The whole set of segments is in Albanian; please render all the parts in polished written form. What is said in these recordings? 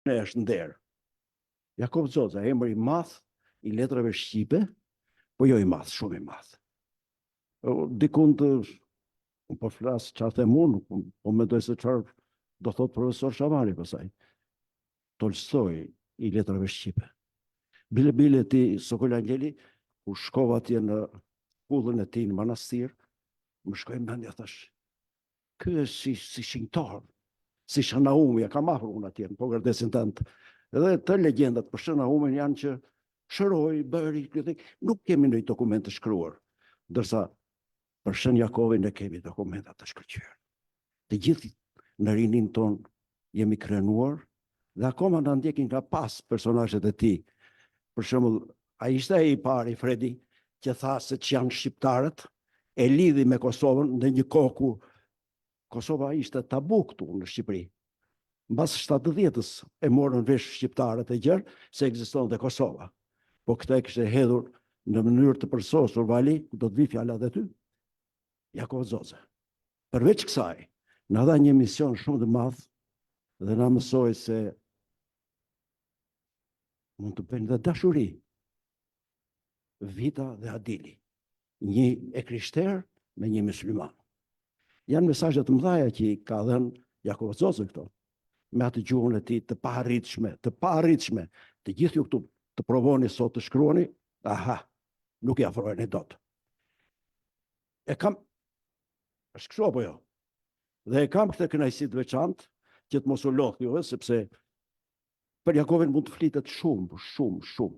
Ne është nder. Jakob Zoza, emri i madh i letrave shqipe, po jo i madh, shumë i madh. Dikun të po flas çfarë them unë, po mendoj se çfarë do thot profesor Shamari pasaj. Tolstoi i letrave shqipe. Bile ti Sokol Angjeli, ku shkova atje në kullën e tij në manastir, më shkoi në mendje, thash, ky është si shenjtar, si Shanaumi, ka marrë unë atje në Pogardesin tënd. Edhe të legjendat për Shanaumin janë që shëroi, bëri, nuk kemi ndonjë dokument të shkruar, ndërsa për Shën Jakovin ne kemi dokumenta të shkëlqyer. Të gjithë në rinin ton jemi krenuar dhe akoma na ndjekin nga pas personazhet e tij. Për shembull, ai ishte ai i pari, Fredi, që tha se që janë shqiptarët, e lidhi me Kosovën në një kohë ku Kosova ishte tabu këtu në Shqipëri. Mbas 70-s e morën vesh shqiptarët e gjerë se ekzistonte Kosova. Po këtë e kishte hedhur në mënyrë të përsosur Vali, do të vi fjala dhe ty. Jakob Zoza. Përveç kësaj, na dha një mision shumë të madh dhe na mësoi se mund të bëjnë dhe dashuri. Vita dhe Adili. Një e krishter me një musliman. Janë mesazhe të mëdha që i ka dhënë Jakob Zoza këto. Me atë gjuhën e tij të paarritshme, të gjithë ju këtu të provoni sot të shkruani, nuk i afroheni dot. E kam, është kështu apo jo? Dhe e kam këtë kënaqësi të veçantë që të mos u lodh juve, sepse për Jakobin mund të flitet shumë.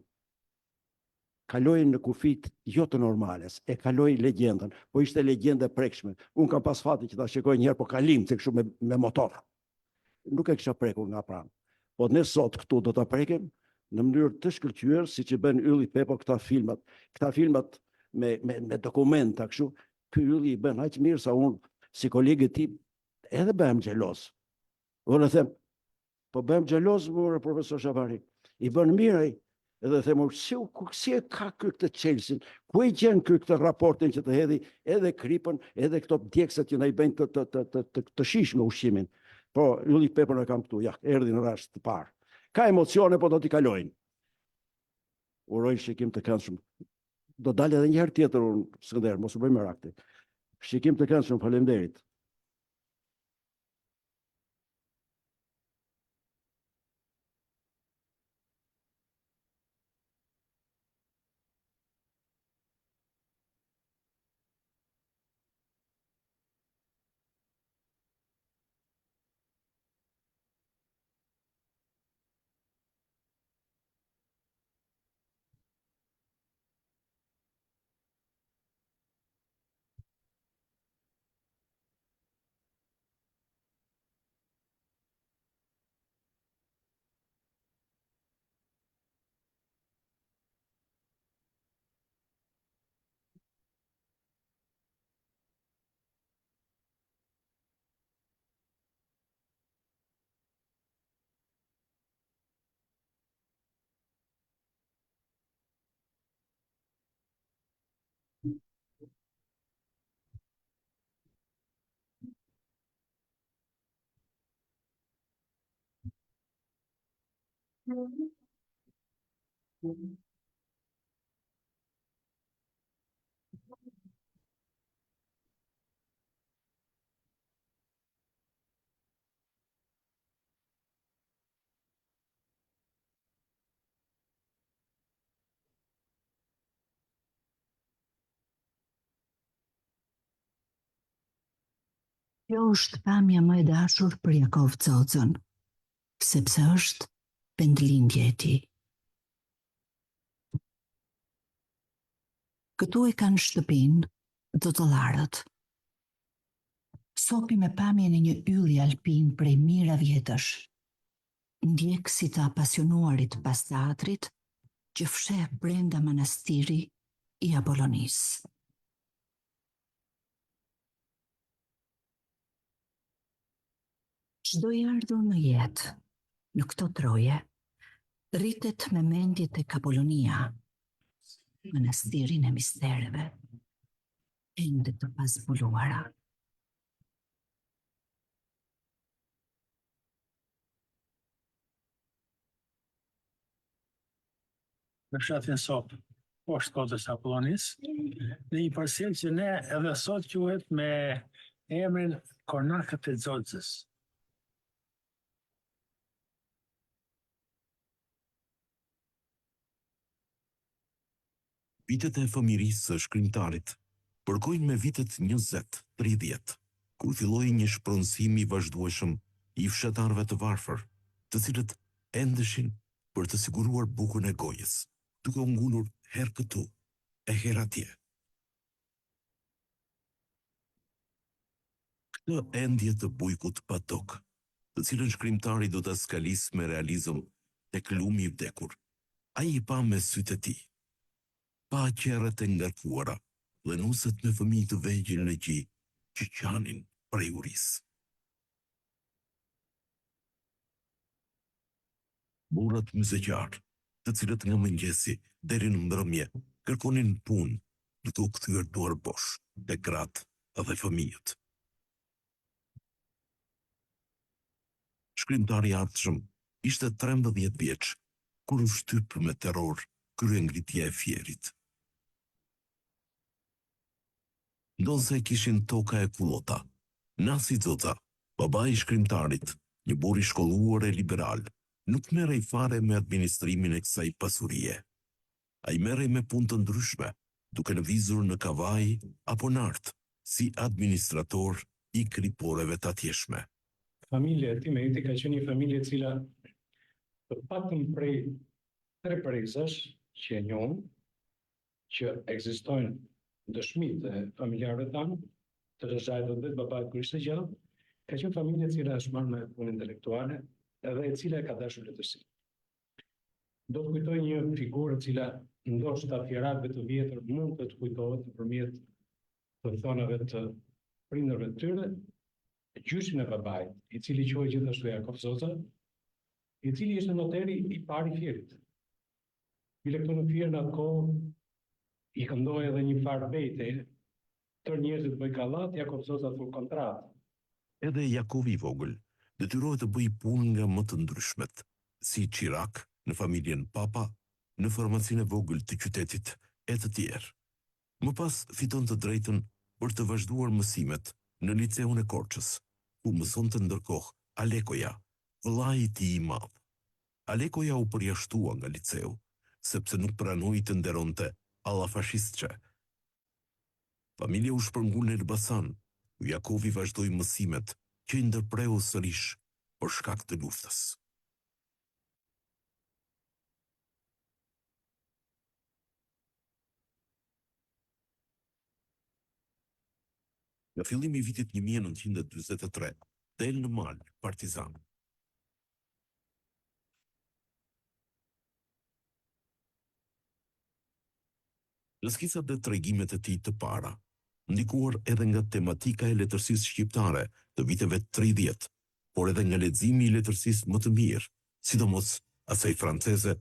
Kaloi në kufit jo të normales, e kaloi legjendën, po ishte legjendë e prekshme. Unë kam pas fati që ta shikoj një herë, po kalim se kështu me motor. Nuk e kisha prekur nga pranë. Po ne sot këtu do ta prekim në mënyrë të shkëlqyer, siç i bën Ylli Pepo këta filmat me dokumenta kështu. Ky Ylli i bën aq mirë sa unë si kolegë ti edhe bëhem xheloz. Unë them, po bëhem xheloz me profesor Shabari. I bën mirë ai. Edhe them, si e ka këtë Chelsea, ku e gjen këtë raportin që të hedhi edhe kripën, edhe këto djegësat që na i bëjnë të shishme ushqimin. Po, Ylli Pepën e kam këtu, erdhi në rast të parë. Ka emocione, po do t'i kalojnë. Uroj shikim të këndshëm. Do dalë edhe një herë tjetër unë, Skënder, mos u bëj merak ti. Shikim të këndshëm, faleminderit. Kjo është pamja më e dashur për Jakob Zozën, sepse është pendlindje e tij. Këtu e kanë shtëpinë dotollarët. Sopi me pamjen e një ylli alpin prej mijëra vjetësh. Ndjek si të apasionuarit pas teatrit që fsheh brenda manastiri i Apollonisë. Çdo i ardhur në jetë, në këto troje, rritet me mendje tek Apollonia, manastirin e mistereve, ende të pazbuluara. në fshatin Sop, poshtë kotës Apollonis, në një parcel që ne edhe sot quhet me emrin Kornakët e Xoxës. Vitet e fëmirisë së shkrimtarit përkojnë me vitet 20-30, kur filloi një shpronësim i vazhdueshëm i fshatarëve të varfër, të cilët endeshin për të siguruar bukën e gojës, duke u ngulur herë këtu e herë atje. Këtë endje të bujkut pa tokë, të cilën shkrimtari do ta skalisë me realizëm tek lumi i vdekur, ai i pa me sytë e tij. Pa qerret e ngarkuara dhe nuset me fëmijë të vegjël në gjë që qanin prej urisë. Burrat mëzëqar, të cilët nga mëngjesi deri në mbrëmje kërkonin punë, duke u kthyer duar bosh te gratë dhe fëmijët. Shkrimtari i ardhshëm ishte 13 vjeç, kur u shtyp me terror kryengritja e Fierit. Ndonse kishin toka e kullota, Nasi Xoxa, baba i shkrimtarit, një burr i shkolluar e liberal, nuk merrej fare me administrimin e kësaj pasurie. Ai merrej me punë të ndryshme, duke lëvizur në kavaj apo nart, si administrator i kriporeve të atjeshme. Familja e Timeti ka qenë një familje e cila të paktën prej 3 prezash që e njohim, që ekzistojnë dëshmitë e familjarëve tanë, të rrezajtë dhe babait kur ishte gjallë, ka qenë familje e cila është marrë me punë intelektuale edhe e cila e ka dashur letërsinë. Do të kujtoj një figurë e cila ndoshta fjerakëve të vjetër mund të kujtohet nëpërmjet të thonave të prindërve të tyre, gjyshin e babait, i cili quhej gjithashtu Jakov Xoxa, i cili ishte noteri i parë i Fierit. Bile këtu në Fier në atë kohë i këndoi edhe një farë bejte, tërë njerëzit bëj kallat, Jakov Xoxa thur kontratë. Edhe Jakovi i vogël detyrohet të bëj punë nga më të ndryshmet, si qirak në familjen Papa, në farmacinë e vogël të qytetit e të tjerë. Më pas fiton të drejtën për të vazhduar mësimet në liceun e Korçës, ku mësonte ndërkohë Alekoja, vëllai i tij i madh. Alekoja u përjashtua nga liceu, sepse nuk pranoi të nderonte alla fashistçe. Familja u shpërngul në Elbasan, ku Jakovi vazhdoi mësimet që i ndërpreu sërish për shkak të luftës. Nga fillimi i vitit 1943, del në mal partizan. Lëskisat dhe tregimet e tij të para, ndikuar edhe nga tematika e letërsisë shqiptare të viteve 30, por edhe nga leximi i letërsisë më të mirë, sidomos asaj franceze,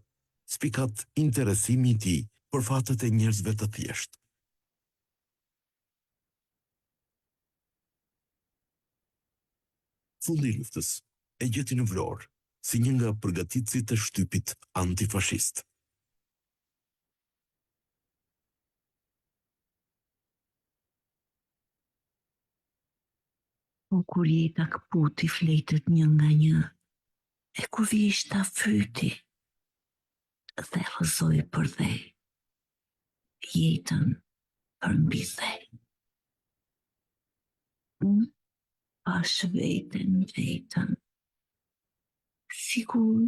spikat interesimi i tij për fatet e njerëzve të thjeshtë. Fundi i luftës e gjeti në Vlorë, si një nga përgatitësit e shtypit antifashist. Po kur jeta këputi fletët një nga një, e kur vishta fyti, dhe rëzoj për dhe, jetën për mbi dhe. Unë pash vetën, sigur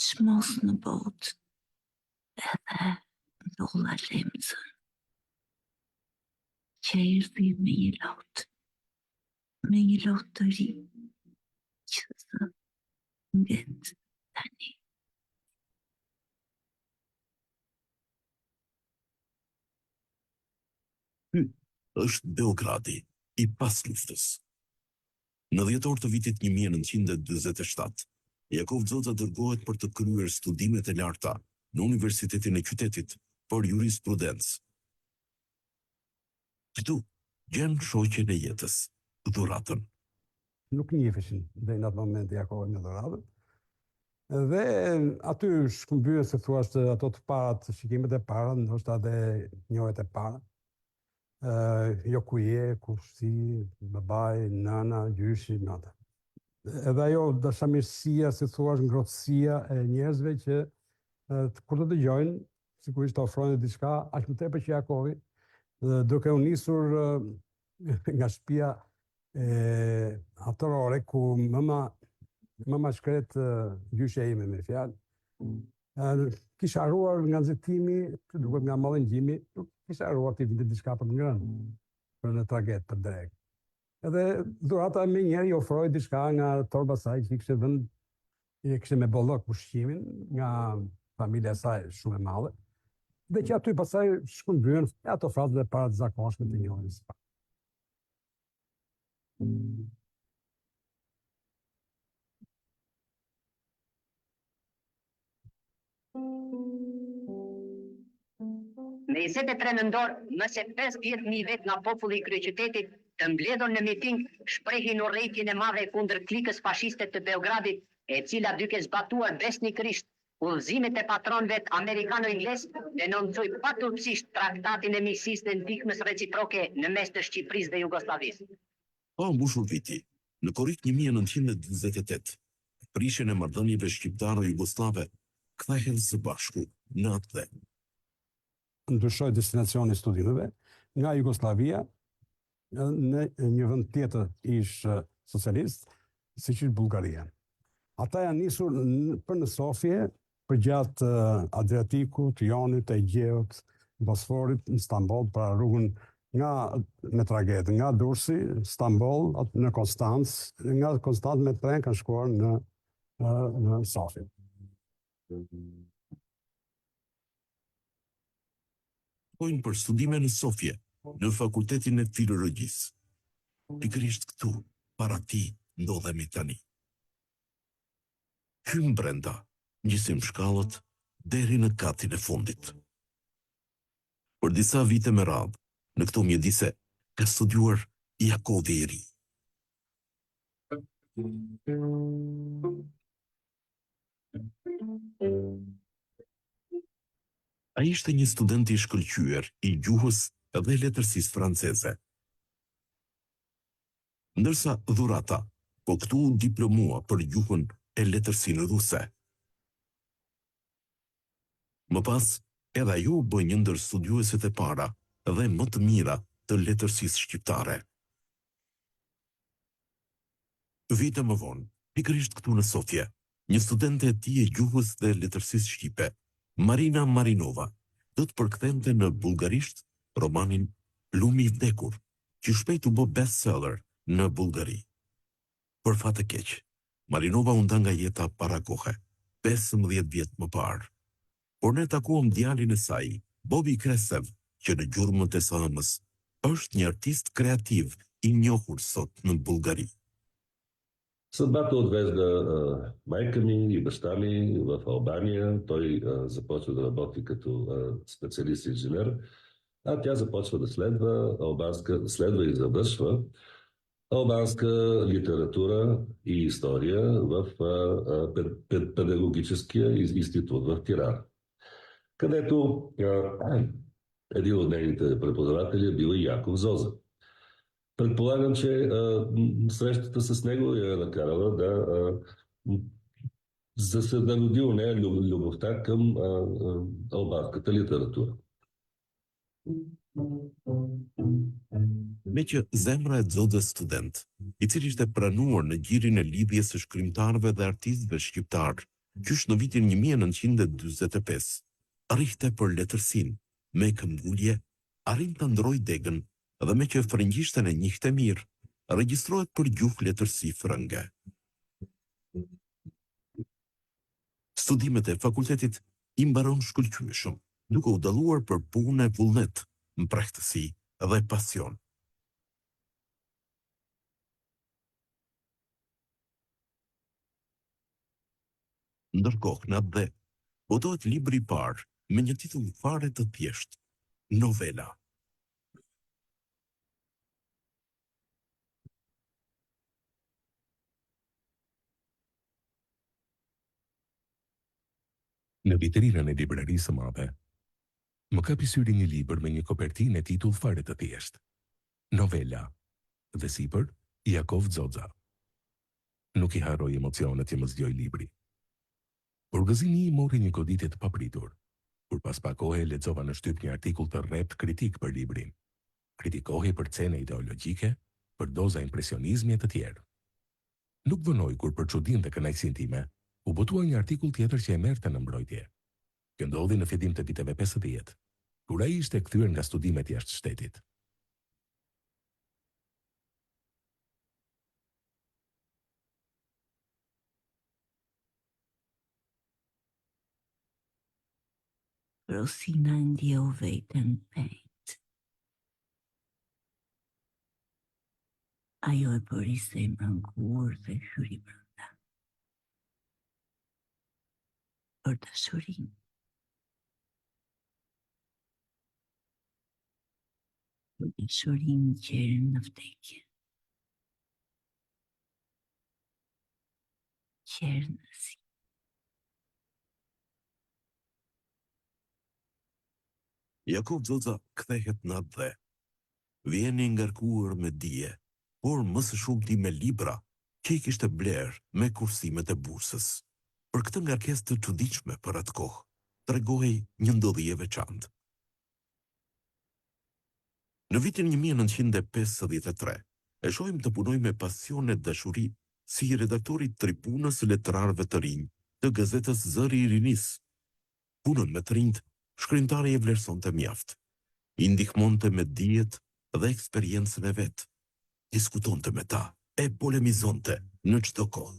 që mos në botë, edhe ndolla lemzën, që erdhi me një lot të ri, që zë nget tani. Ky është Beogradi i pas luftës. Në dhjetor të vitit 1947, Jakov Xoxa dërgohet për të kryer studimet e larta në Universitetin e Qytetit për jurisprudencë. Këtu gjen shoqen e jetës, dhuratën. Nuk njefeshin dhe në atë moment Jakov me dhuratën. Dhe aty shkëmbyen se thua ato të parat, shikimet e para, ndoshta edhe njohet e para. Jo ku je, ku si, babai, nana, gjyshi, nata. Edhe ajo dashamirësia, si thua, ngrohtësia e njerëzve që kur të dëgjojnë, sigurisht të ofrojnë diçka, aq më tepër që Jakovi, duke u nisur nga shtëpia atërore ku mëma shkret gjyshe ime me fjalë. Kisha harruar nga nxehtimi, duket nga mallëngjimi, kisha harruar të vinte diçka për të ngrënë, për në traget, për drek. Edhe dhurata me njerë i ofroi diçka nga torba saj që i kishte me bollok ushqimin nga familja e saj shumë e madhe. Dhe që aty pasaj shkëmbyen ato frazat e para të zakonshme të njohjes. Me 23 nëntor, më se 50.000 vet nga populli i kryeqytetit të mbledhur në miting shprehin urrëtitjen e madhe kundër klikës fashiste të Beogradit, e cila duke zbatuar besnikërisht udhëzimet e patronëve amerikano-ingles, denoncoi paturpsisht traktatin e miqësisë dhe ndihmës reciproke në mes të Shqipërisë dhe Jugosllavisë. Pa mbushur viti, në korrik 1928, prishjen e marrëdhënieve shqiptaro-jugoslave kthehen së bashku në atë dhe. Ndryshoi destinacioni i studimeve nga Jugoslavia në një vend tjetër ish socialist, siç është Bullgaria. Ata janë nisur për në Sofje, përgjatë Adriatikut, Jonit, Egjeut, Bosforit, në Stamboll, pra rrugën me traget, nga Durrësi, Stamboll, në Konstancë, nga Konstancë me tren kanë shkuar në Sofje. Shkojnë për studime në Sofje, në Fakultetin e Filologjisë. Pikërisht këtu, para ti, ndodhemi tani. Hym brenda, njisim shkallët deri në katin e fundit. Për disa vite me radhë, në këto mjedise, ka studiuar Jakovi i Ri. A ishte një student i shkëlqyer i gjuhës dhe letërsisë franceze. Ndërsa dhurata, po këtu diplomua për gjuhën e letërsinë ruse. Më pas, edhe ajo bë një ndër studiuesit e para dhe më të mira të letërsisë shqiptare. Vite më vonë, pikërisht këtu në Sofje, një studente e tij e gjuhës dhe letërsisë shqipe, Marina Marinova, do të përkthente në bullgarisht romanin Lumi i vdekur, që shpejt u bë bestseller në Bullgari. Për fat të keq, Marinova u nda nga jeta para kohe, 15 vjet më parë. Por ne takuam djalin e saj, Bobi Kresev, që në gjurmët e Samës është një artist kreativ i njohur sot në Bullgari. Съдбата отвежда майка ми и баща ми в Албания. Той започва да работи като специалист-инженер, а тя започва да следва и завършва албанска литература и история в педагогическия институт в Тирана, където един от нейните преподаватели бил и Яков Зоза. Предполагам, че срещата с него я е накарала да се народи у нея любовта към албанската литература. Me që zemra e Zodës student, i cili ishte pranuar në gjirin e lidhjes së shkrimtarëve dhe artistëve shqiptar, qysh në vitin 1945, arrihte për letërsinë, me këmbgulje, arrin të ndroj degën dhe me që frëngjishten e njihte mirë, regjistrohet për gjuhë letërsi frënge. Studimet e fakultetit i mbaron shkëlqyeshëm, duke u dalluar për punë e vullnet, mprehtësi dhe pasion. Ndërkohë, në atë dhe, botohet libri i parë me një titull fare të thjeshtë, novela. Në vitrinën e librerisë së madhe, më kapi syri një libër me një kopertinë e titull fare të thjeshtë. Novela, dhe sipër Jakov Zoza. Nuk i harroj emocionet që më zgjoi libri. Burgëzimi i mori një goditje të papritur, kur pas pak kohe lexova në shtyp një artikull të rreptë kritik për librin. Kritikohej për cene ideologjike, për doza impresionizmi e të tjerë. Nuk vënoj kur për çudinë dhe kënaqësinë time, u botua një artikull tjetër që e merrte në mbrojtje. Kjo ndodhi në fillim të viteve 50, kur ai ishte kthyer nga studimet jashtë shtetit. Rosina ndjeu veten pejt. Ajo e bëri zemrën kur dhe hyri brenda. Për dashurinë. Për dashurinë që erën në vdekje. Që erën në zi. Jakov Zoza kthehet në atë dhe. Vjen i ngarkuar me dije, por më së shumti me libra që i kishte bler me kursimet e bursës. Për këtë ngarkesë të çuditshme për atë kohë, tregohej një ndodhi e veçantë. Në vitin 1953, e shohim të punoj me pasion e dashuri si redaktori i tribunës së letrarëve të rinj të gazetës Zëri i Rinisë. Punën me të rinjt, shkrimtari e vlerësonte mjaft. I ndihmonte me dijet dhe eksperiencën e vet. Diskutonte me ta, e polemizonte në çdo kohë.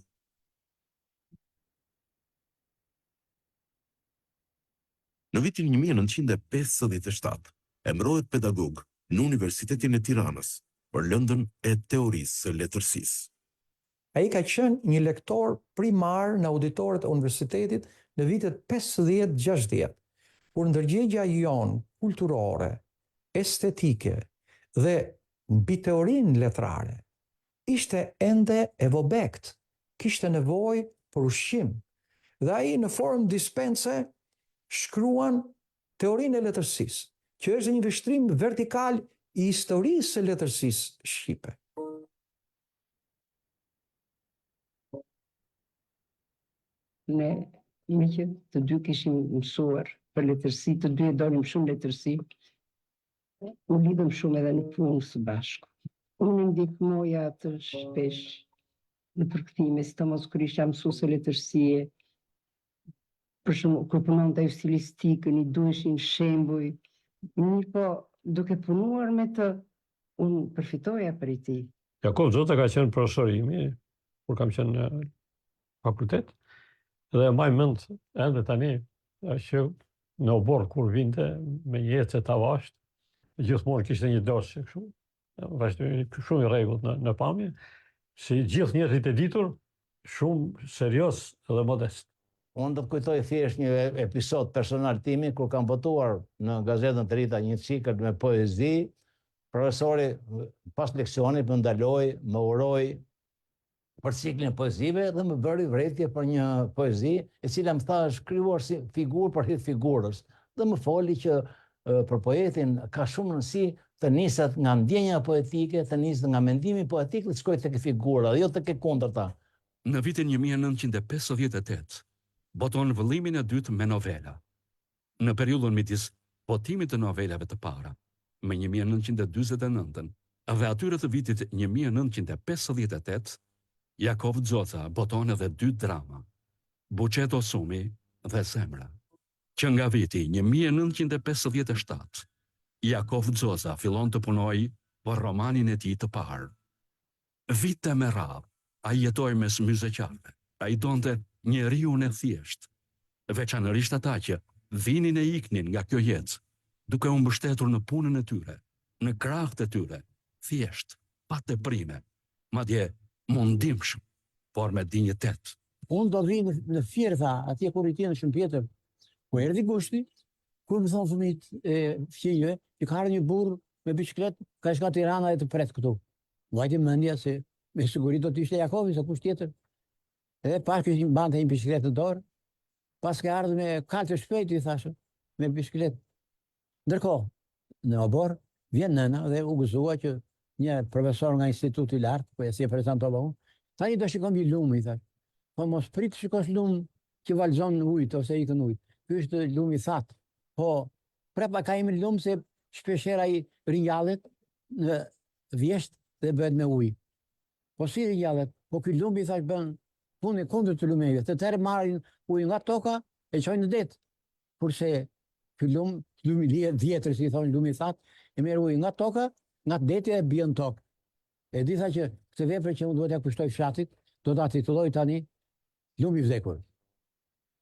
Në vitin 1957, emërohet pedagog në Universitetin e Tiranës për lëndën e teorisë së letërsisë. Ai ka qenë një lektor primar në auditorët e universitetit në vitet 50-60, kur ndërgjegja jonë kulturore, estetike dhe mbi teorinë letrare ishte ende e vobekt, kishte nevojë për ushqim, dhe ai në formë dispense shkruan teorinë e letërsisë, që është një vështrim vertikal i historisë së letërsisë shqipe. Ne, me që të dy kishim mësuar për letërsi, të dy e donim shumë letërsi, u lidhëm shumë edhe në punë së bashku. Unë ndihmoja atë shpesh në përkthime, sidomos kur isha mësuese letërsie, për shembull kur punonte stilistikën, i duheshin shembuj, mirë po duke punuar me të, unë përfitoja për i tij. Jakov Zoza ka qenë profesor imi, kur kam qenë në fakultet, dhe maj mend edhe tani, që në obor kur vinte me një ecë të avasht, gjithmonë kishte një dorë kështu, vazhdoi shumë i rregullt në pamje, si gjithë njerëzit e ditur, shumë serios dhe modest. Unë do të kujtoj thjesht një episod personal timi, kur kam votuar në gazetën të Rita një cikël me poezi, profesori pas leksionit më ndaloi, më uroi për ciklin e poezive dhe më bëri vërejtje për një poezi e cila më tha është krijuar si figurë për hir figurës, dhe më foli që për poetin ka shumë rëndësi të niset nga ndjenja poetike, të niset nga mendimi poetik dhe të shkojë tek figura, jo tek e kundërta. Në vitin 1958 boton vëllimin e dytë me novela. Në periudhën midis botimit të novelave të para, me 1949 dhe atyre të vitit 1958, Jakov Zoza boton edhe dy drama, Buqeto Sumi dhe Zemra. Që nga viti 1957, Jakov Zoza fillon të punoj për romanin e tij të parë. Vite me radhë, ai jetoi mes myzeqarëve. Ai donte njeriun e thjesht, veçanërisht ata që vinin e iknin nga kjo jetë, duke u mbështetur në punën e tyre, në krahët e tyre, thjesht, pa teprime, madje mundimshëm, por me dinjitet. Unë do vi në Fiertha, atje kur i tjenë Shëmpjetër, ku erdhi gushti, kur më thonë fëmijët e fqinjve, që ka ardhur një burr me biçikletë, ka shka Tirana e të pret këtu. Vajti mendja se me siguri do të ishte Jakovi, sa kush tjetër. Edhe pas që mbante një biçikletë në dorë, pas ka ardhur me kalë të shpejt, i thashë, me bisikletë. Ndërkohë, në obor, vjen nëna dhe u gëzua që një profesor nga instituti i lartë, ku e si e prezantova unë, tani do shikon një lumë, i thashë. Po mos prit të shikosh lumë që valzon ujtë ose ikën ujtë. Ky është lumi i thatë. Po, prepa ka imi lumë se shpeshherë ai rinjallet në vjesht dhe bëhet me ujë. Po si rinjallet? Po ky lumi, thash, bën punë kundër të lumeve. Të tërë marrin ujë nga toka e çojnë në det. Kurse ky lumi vjetër, si thonë lumi i thatë, e merr ujë nga toka, nga deti e bën tokë. E di tha që këtë vepër që unë duhet ja kushtoj fshatit, do ta titulloj tani Lumi i vdekur.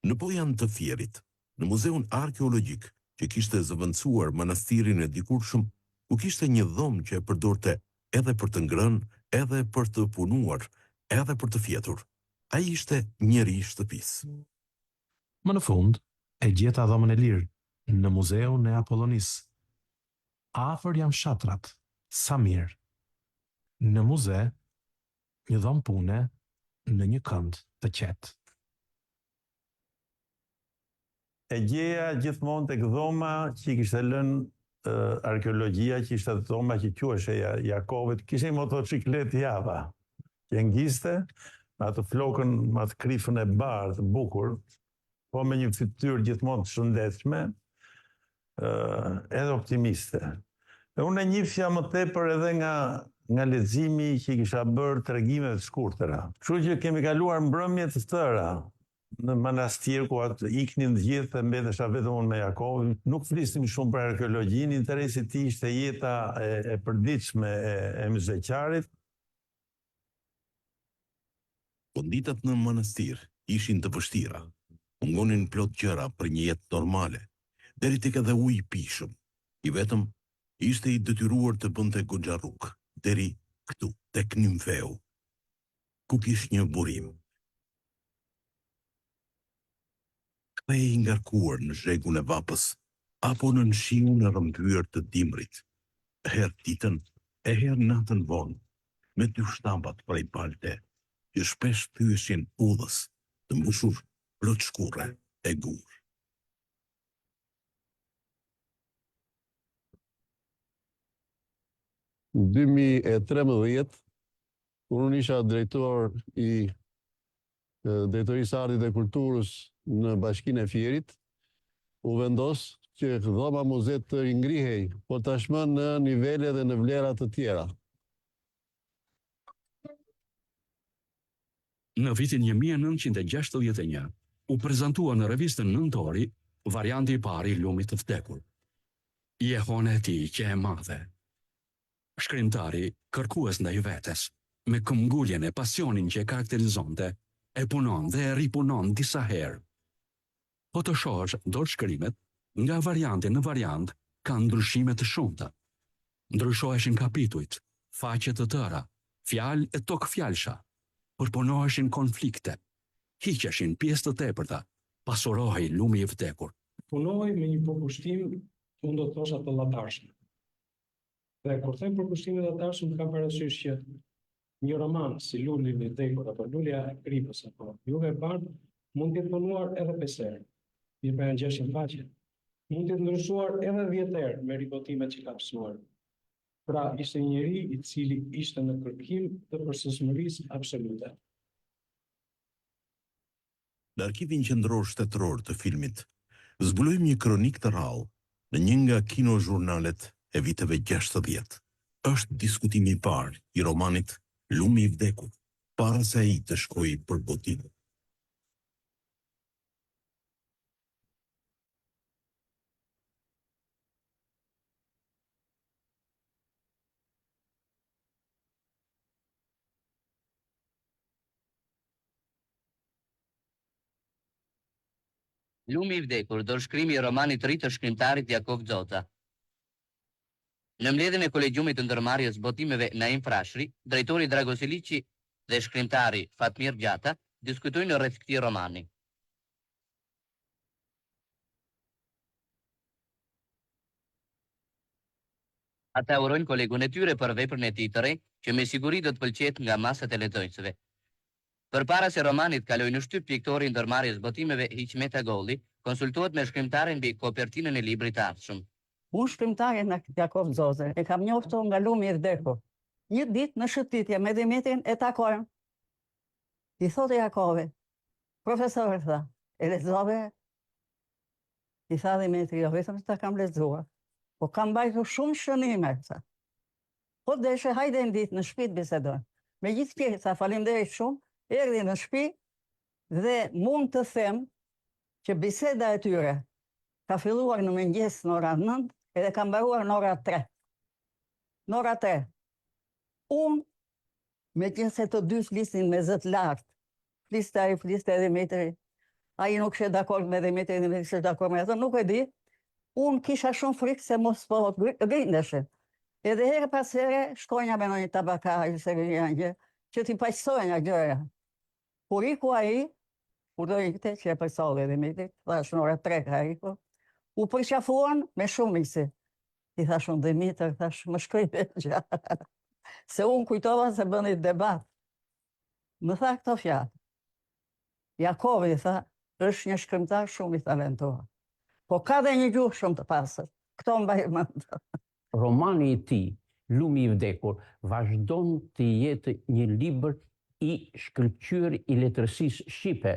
Në Pojan të Fierit, në muzeun arkeologjik që kishte zëvendësuar manastirin e dikurshëm, ku kishte një dhomë që e përdorte edhe për të ngrënë, edhe për të punuar, edhe për të fjetur. Ai ishte njeri i shtëpisë. Më në fund, e gjeta dhomën e lirë në muzeun e Apollonisë. Afër janë shatrat, sa mirë. Në muze, një dhomë pune në një kënd të qetë. E gjeja gjithmonë tek dhoma që i kishte lënë arkeologjia, që ishte dhoma që quhej Jakovit, kishte një motocikletë Java, që ngiste me atë flokën, me atë krifën e bardhë, bukur, po me një fytyrë gjithmonë të shëndetshme, edhe optimiste. E unë e njihsja më tepër edhe nga leximi që i kisha bërë tregime të shkurtëra. Kështu që kemi kaluar mbrëmje të tëra në manastir, ku atë iknin të gjithë dhe mbetesha vetëm unë me Jakovin. Nuk flisnim shumë për arkeologjinë, interesi i tij ishte jeta e përditshme e mysheqarit. Po ditët në manastir ishin të vështira. Mungonin plot gjëra për një jetë normale, deri tek edhe ujë i pishëm. I vetëm ishte i detyruar të bënte goxha rrugë, deri këtu, tek Nimfeu, ku kish një burim. Kthej i ngarkuar në zhegun e vapës, apo në shiun e rrëmbyer të dimrit, herë ditën e herë natën vonë, me dy shtampat prej palte, që shpesh thyeshin udhës, të mbushur plot shkurre e gur. Në 2013, kur unë isha drejtor i Drejtorisë Artit dhe Kulturës në Bashkinë e Fierit, u vendos që dhoma muzet të ngrihej, po tashmë në nivele dhe në vlera të tjera. Në vitin 1961, u prezantua në revistën Nëntori varianti i parë i lumit të vdekur. Jehona e tij që e madhe. Shkrimtari, kërkues ndaj vetes, me këmbguljen e pasionin që e karakterizonte, e punon dhe e ripunon disa herë. Po të shohësh dorëshkrimet, nga varianti në variant kanë ndryshime të shumta. Ndryshoheshin kapitujt, faqe të tëra, fjalë e tokfjalsha, përpunoheshin konflikte, hiqeshin pjesë të tepërta, pasurohej lumi i vdekur. Punohej me një përkushtim, unë do të thosha të llatarshëm. Dhe kur them përkushtim të llatarshëm, kam parasysh që një roman si Luli i vdekur apo Lulja e Kripës apo Juga e Bardhë mund të jetë punuar edhe 5 herë. Mirë për 600 faqe. Mund të jetë ndryshuar edhe 10 herë me ribotimet që ka pësnuar. Pra, ishte një njeri i cili ishte në kërkim të përsosmërisë absolute. Në arkivin qendror shtetëror të filmit, zbulojmë një kronik të rrallë në një nga kinozhurnalet e viteve 60. Është diskutimi i parë i romanit Lumi i vdekur, para se ai të shkojë për botinë. Lumi i vdekur, dorëshkrimi i romanit të ri të shkrimtarit Jakov Xota. Në mbledhjen e kolegjumit të ndërmarrjes botimeve Naim Frashri, drejtori Dragos Iliqi dhe shkrimtari Fatmir Gjata diskutojnë rreth këtij romani. Ata urojnë kolegun e tyre për veprën e tij të re, që me siguri do të pëlqet nga masat e lexuesve. Përpara se romanit kaloj në shtyp piktori ndërmarrjes botimeve Hikmet Agolli, konsultohet me shkrimtarin mbi kopertinën e librit të ardhshëm. Unë shkrimtarin në Jakov Zoze, e kam njoftu nga lumi i vdekur. Një ditë në shëtitje me Dimitrin e takojmë. I thotë Jakovi, profesor, tha, e lexove? I tha Dimitri, jo vetëm ta kam lexuar, po kam mbajtur shumë shënime, tha. Po deshe, hajde në ditë në shtëpi të bisedojmë. Me gjithë tjerë, tha, faleminderit shumë, erdhi në shtëpi dhe mund të them që biseda e tyre ka filluar në mëngjes në ora 9 edhe ka mbaruar në ora 3. Në ora 3. Unë, me qenë se të dy flisin me zët lartë, fliste ai, fliste Dimitri, ai nuk ishe dakord me Dimitri, Dimitri ishe dakord me atë, nuk e di, unë kisha shumë frikë se mos po grindeshin. Edhe herë pas here, shkonja me në një tabakar, që t'i paqësojnë gjëra. Kur iku ai, kur do ikte, që e përsolli Dimitri, thash në ora 3 ka iku, u përqafuan me shumë isi. I thash unë Dimitër, thash më shkripe gjatë. Se unë kujtova se bëni debat. Më tha këto fjalë. Jakovi, tha, është një shkrimtar shumë i talentuar. Po ka dhe një gjuhë shumë të pasër. Këto mbaj mend. Romani i tij, Lumi i vdekur, vazhdon të jetë një libër i shkëlqyer i letërsisë shqipe,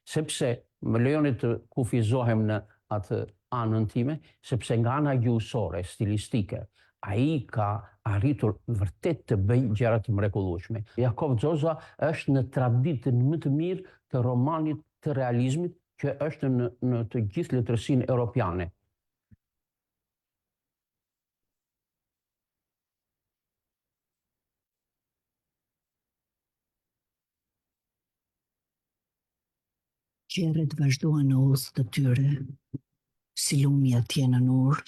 sepse më lejoni të kufizohem në atë anën time, sepse nga ana gjuhësore, stilistike, ai ka arritur vërtet të bëjë gjëra të mrekullueshme. Jakov Zoza është në traditën më të mirë të romanit të realizmit që është në të gjithë letërsinë europiane. Qerët vazhduan në udhë të tyre, si lumi atje në nur,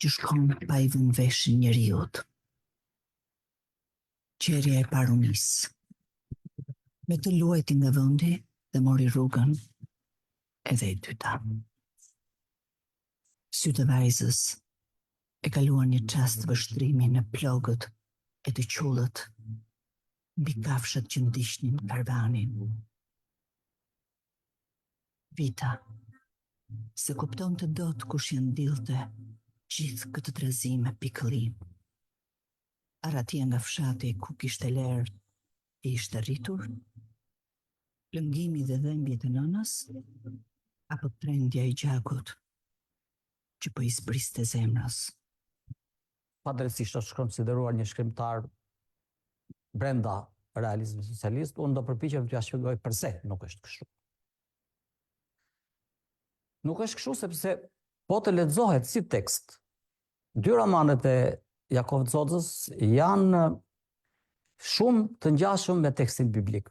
që shkon pa i vënë veshin njeriut. Qerja e parë u nis. Me të luajti nga vendi dhe mori rrugën edhe e dyta. Sytë e vajzës e kaluan një çast vështrimi në plogët e të qullët, mbi kafshat që ndiqnin karvanin. Vita, se kupton të dot kush janë dillte gjithë këtë trazim e pikëllim. Aratje nga fshati ku kishte lerë e ishte rritur, lëngimi dhe dhembjet e nënës, apo trendja i gjakut që po i zbriste zemrës. Padrejtisht është konsideruar një shkrimtar brenda realizmit socialist, unë do përpiqem t'ja shpjegoj pse nuk është kështu. Nuk është kështu sepse po të lexohet si tekst, dy romanet e Jakov Zozës janë shumë të ngjashëm me tekstin biblik.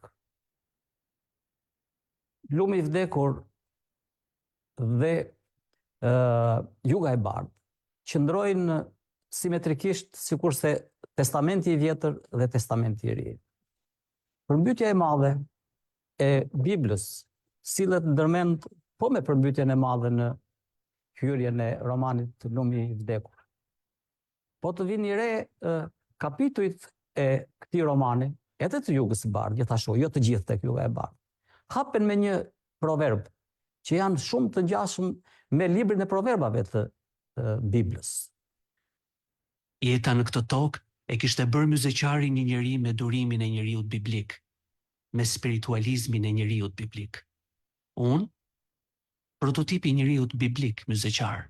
Lumi i vdekur dhe Juga e bardhë qëndrojnë simetrikisht sikurse Testamenti i Vjetër dhe Testamenti i Ri. Përmbytja e madhe e Biblës sillet ndërmend po me përmbytjen e madhe në hyrjen e romanit Lumi i vdekur. Po të vini re kapitujt e këtij romani, edhe të Jugës së bardhë, gjithashtu, jo të gjithë tek Juga e bardhë, hapen me një proverb që janë shumë të ngjashëm me librin e proverbave të Biblës. Jeta në këtë tokë e kishte bërë myzeqarin një njeri me durimin e njeriut biblik, me spiritualizmin e njeriut biblik. Unë, prototipi i njeriut biblik myzeqar.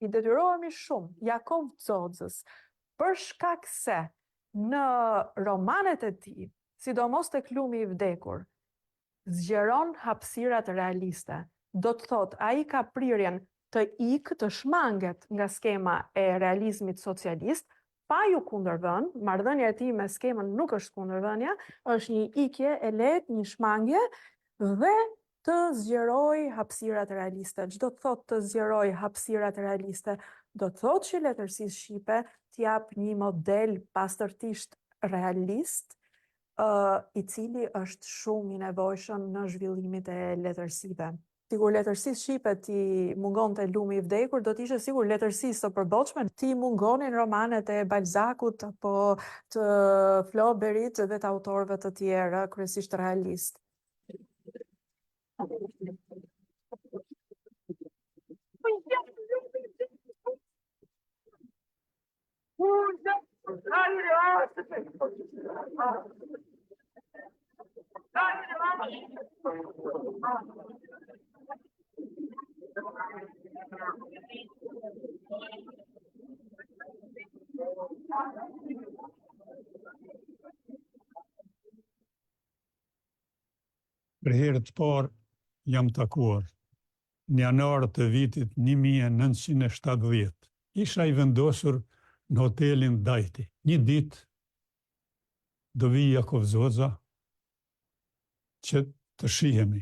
I detyrohemi shumë Jakov Zozës për shkak se në romanet e tij, sidomos tek Lumi i vdekur, zgjeron hapësirat realiste. Do të thotë, ai ka prirjen të ikë, të shmanget nga skema e realizmit socialist, pa ju kundërvënë, marrëdhënia e tij me skemën nuk është kundërvënia, është një ikje e lehtë, një shmangje dhe të zgjeroj hapësirat realiste. Çdo të thotë të zgjeroj hapësirat realiste, do të thotë që letërsisë shqipe t'jap një model pastërtisht realist, i cili është shumë i nevojshëm në zhvillimit e letërsive. sigur letërsisë shqipe ti mungonte Lumi i vdekur, do t'ishte sigur letërsisë të përballshme ti mungonin romanet e Balzacut apo të Flauberit dhe të autorëve të tjerë, kryesisht realist. Për herë të parë jam takuar në janar të vitit 1970. Isha i vendosur në hotelin Dajti. Një ditë do vi Jakov Zoza që të shihemi.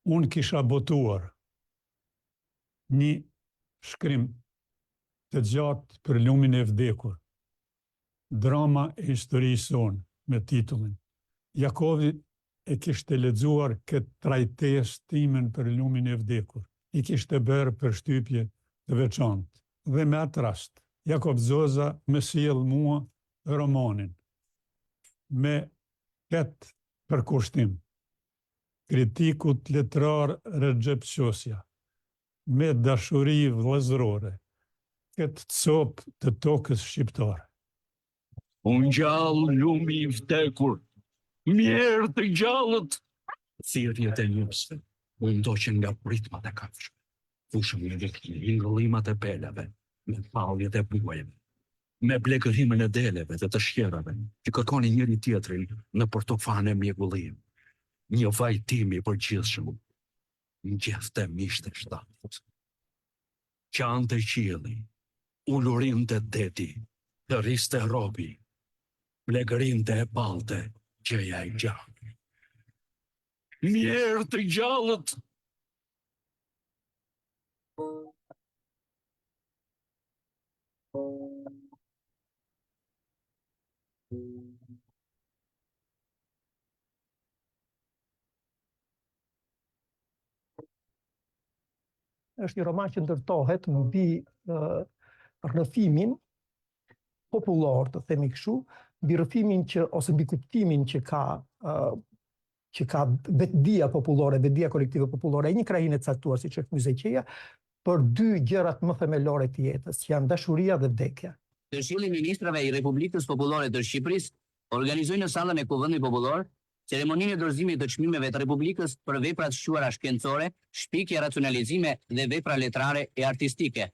Unë kisha botuar një shkrim të gjatë për Lumin e vdekur. Drama e historisë sonë me titullin. Jakovi e kishte lexuar këtë trajtes timen për Lumin e vdekur. I kishte bërë përshtypje të veçantë. Dhe me atë rast, Jakov Zoza më sjell mua romanin me këtë përkushtim. Kritikut letrar Recep Qosja, me dashuri vëllëzrore, këtë copë të tokës shqiptare. Unë gjallë Lumi i vdekur, mjerë të gjallët, thirrjet e njësve, u ndoqen nga pritmat e kafshëve, fushën në ngëllimat e pelave, me palljet e buajve, me blegërimën e deleve dhe të shjerave, që kërkoni njëri tjetrin në portofane mjegullim, një vajtimi për gjithshëm, ngjefte miqtë e shtatit. Qante qielli, ulurinte deti, të riste robi, blegërinte e ballte, gjëja e gjallë. Mjerë të gjallët! Është një roman që ndërtohet mbi rrëfimin popullor, të themi kështu, mbi rrëfimin që ose mbi kuptimin që ka vetdia popullore, vetdia kolektive popullore e një krajine të caktuar siç është Muzeqeja, për dy gjërat më themelore të jetës, që janë dashuria dhe vdekja. Këshilli i Ministrave i Republikës Popullore të Shqipërisë organizoi në sallën e Kuvendit Popullor ceremoninë e dorëzimit të çmimeve të Republikës për veprat shquara shkencore, shpikje, racionalizime dhe vepra letrare e artistike.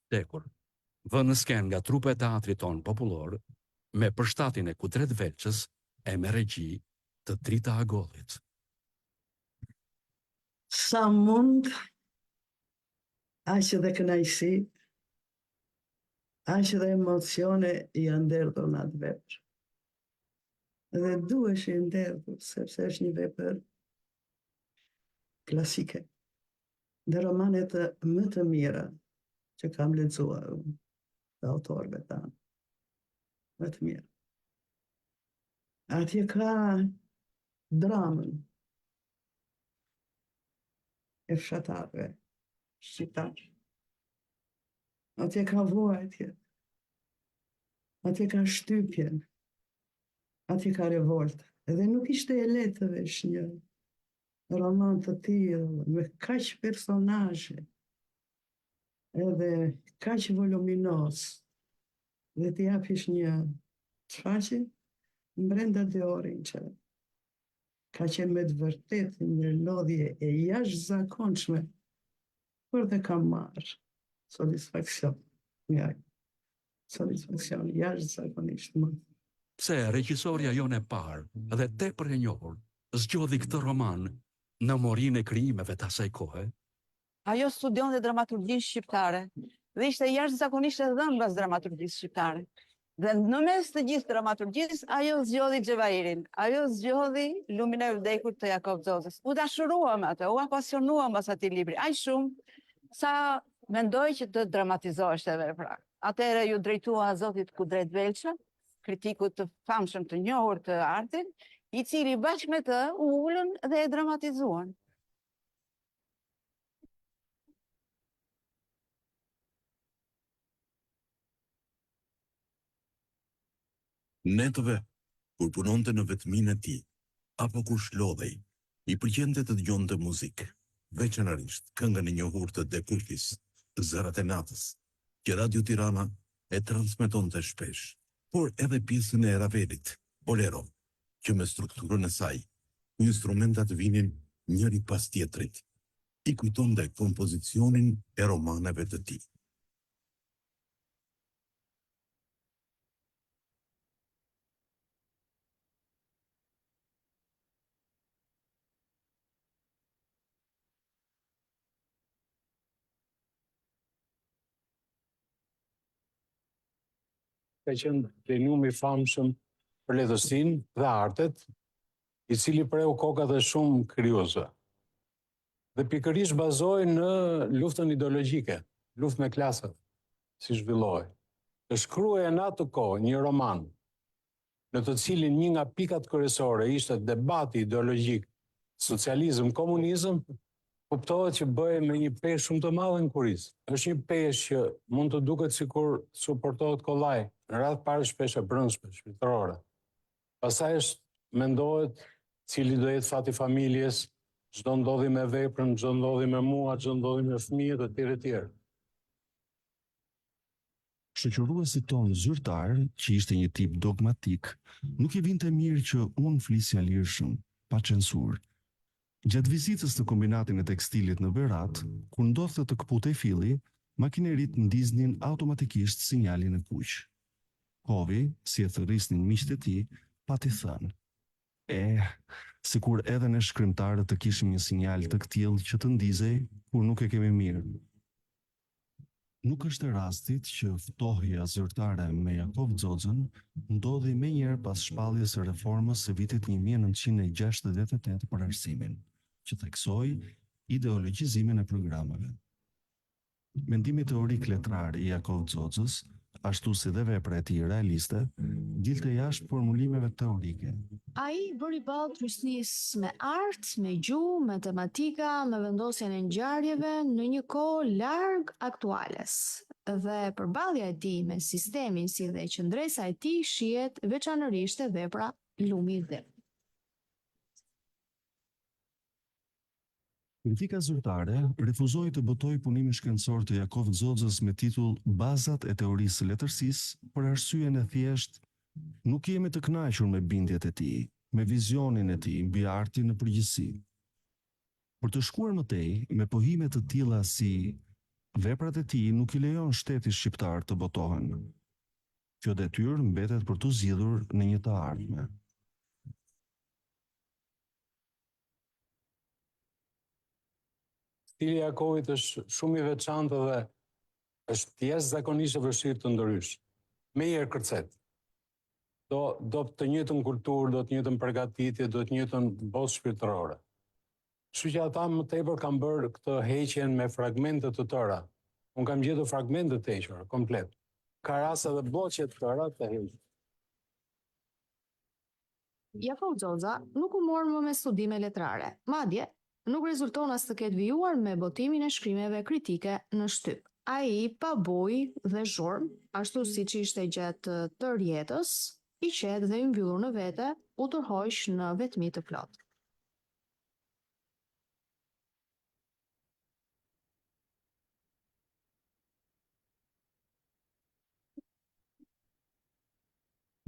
Vdekur, vë në sken nga trupe e teatrit ton popullor, me përshtatin e Kudret Velçës e me regji të Drita Agollit. Sa mund, aq edhe kënaqësi, aq edhe emocione janë nderdhur në atë vepër. Dhe duhesh i nderdhur, sepse është një vepër klasike. Dhe romanet më të mira që kam lexuar të autorëve tanë. Më të mirë. Atje ka dramën e fshatarëve shqiptarë. Atje ka vuajtje. Atje ka shtypjen. Atje ka revolt. Edhe nuk ishte e lehtë të vesh një roman të tillë me kaq personazhe. Edhe kaq voluminoz. Dhe t'i japish një shfaqje brenda dy orën që ka qenë me të vërtetë një lodhje e jashtëzakonshme, por dhe kam marrë satisfaksion. Ja, satisfaksion jashtëzakonisht më pse regjisorja jone e parë dhe tepër e njohur zgjodhi këtë roman në morinë e krijimeve të asaj kohe? Ajo studionte dramaturgjinë shqiptare dhe ishte jashtëzakonisht e dhëmbas dramaturgjisë shqiptare. Dhe në mes të gjithë dramaturgjisë, ajo zgjodhi Xhevairin, ajo zgjodhi Lumin e vdekur të Jakov Xozës. U dashuruam atë, u apasionuam pas atij libri, aq shumë sa mendoj që të dramatizoheshte vepra. Atëherë ju drejtua zotit Kudret Velça, kritikut të famshëm të njohur të artit, i cili bashkë me të u ulën dhe e dramatizuan. Netëve, kur punonte në vetminë e tij, apo kur shlodhej, i pëlqente të dëgjonte muzikë, veçanërisht këngën e njohur të De Curtis, Zërat e natës, që Radio Tirana e transmetonte shpesh, por edhe pjesën e Ravelit, Bolero, që me strukturën e saj, instrumentat vinin njëri pas tjetrit, i kujtonte kompozicionin e romaneve të tij. Ka qenë plenumi famshëm për letërsinë dhe artet, i cili preu kokat e shumë krijuesve. Dhe pikërisht bazohej në luftën ideologjike, luftë me klasat, si zhvillohej. Të shkruaja në atë kohë një roman, në të cilin një nga pikat kryesore ishte debati ideologjik, socializëm, komunizëm, kuptohet që bëhej me një peshë shumë të madhe në kurizë. Është një peshë që mund të duket sikur suportohet kollaj, në radhë parë shpesh e brendshme, shpirtërore. Pastaj mendohet cili do jetë fati familjes, çdo ndodhi me veprën, çdo ndodhi me mua, çdo ndodhi me fëmijët e tjerë e tjerë. Shoqëruesi tonë zyrtar, që ishte një tip dogmatik, nuk i vinte mirë që unë flisja lirshëm, pa censurë. Gjatë vizitës në kombinatin e tekstilit në Berat, kur ndodhte të këputej filli, makinerit ndiznin automatikisht sinjalin e kuq. Kovi, si e thërrisnin miqtë e tij, pati thënë: sikur edhe ne shkrimtarët të kishim një sinjal të këtillë që të ndizej kur nuk e kemi mirë. Nuk është e rastit që ftohja zyrtare me Jakov Xozën ndodhi menjëherë pas shpalljes së reformës së vitit 1968 për arsimin, që theksoi ideologjizimin e programeve. Mendimi teorik letrar i Jakov Xozës, ashtu si dhe vepra e tij realiste, dilte jashtë formulimeve teorike. Ai bëri ballë trysnisë me art, me gjuhë, matematika, me vendosjen e ngjarjeve në një kohë larg aktuales. Dhe përballja e tij me sistemin si dhe qëndresa e tij shihet veçanërisht te vepra Lumi i vdekur. Kritika zyrtare refuzoi të botoj punimin shkencor të Jakov Xozës me titull Bazat e teorisë së letërsisë për arsyeën e thjeshtë: nuk jemi të kënaqur me bindjet e tij, me vizionin e tij mbi artin në përgjithësi. Për të shkuar më tej, me pohime të tilla si veprat e tij nuk i lejon shteti shqiptar të botohen. Kjo detyrë mbetet për t'u zgjidhur në një të ardhme. Stili i Jakovit është shumë i veçantë dhe është jashtëzakonisht e vështirë të ndrysh. Mejer kërcet. Do të njëjtën kulturë, do të njëjtën përgatitje, do të njëjtën bozë shpirtërore. Kështu që ata më tepër kanë bërë këtë heqjen me fragmente të tëra. Unë kam gjetur fragmente të hequra komplet. Ka raste dhe boqe të tëra të hequr. Jakov Xoza nuk u mor më me studime letrare, madje nuk rezulton as të ketë vijuar me botimin e shkrimeve kritike në shtyp. Ai pa bujë dhe zhurmë, ashtu siç ishte gjatë tërë jetës, i qetë dhe i mbyllur në vete, u tërhoq në vetmi të plotë.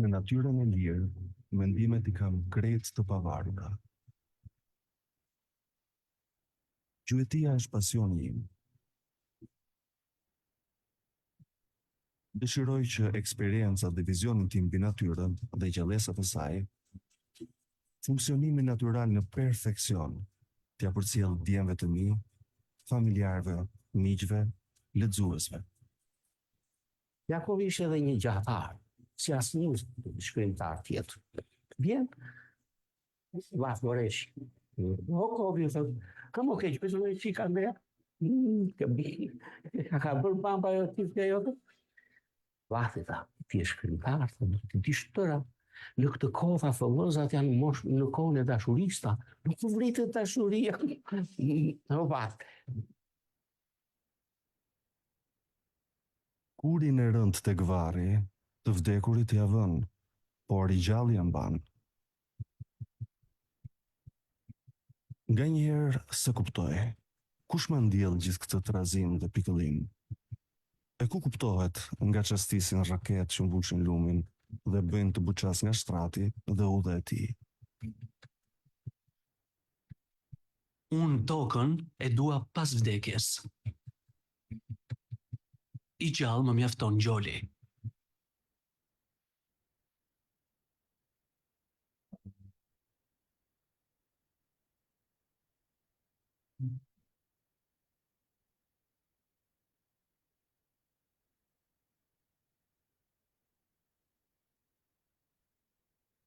Në natyrën e lirë, mendimet i kam krejt të pavarura. Gjuetia është pasioni im. Dëshiroj që eksperienca dhe vizionin tim mbi natyrën dhe gjallësat e saj, funksionimin natyral në perfeksion, t'ja përcjell djemve të mi, familjarëve, miqve, lexuesve. Jakovi ishte edhe një gjatar, si asnjë shkrimtar tjetër. Vjen, Vath Goreshi. Jakovi thot, kam o keq, pëse me qika me, ka bërë bamba jo tifte jote. Vathi tha, ti je shkrimtar, ti di tëra. Në këtë kohë tha fëllëzat janë në kohën e dashurista, nuk të vritet dashuria. Në Vath. Kurin e rënd tek varri, të vdekurit ja vën, por i gjalli ja mban. Nga njëherë se kuptoj, kush ma ndjell gjithë këtë trazim dhe pikëllim? E ku kuptohet nga qastisin raket që mbushin lumin dhe bëjnë të buqas nga shtrati dhe udha e tij? Unë tokën e dua pas vdekjes. I gjallë më mjafton gjoli.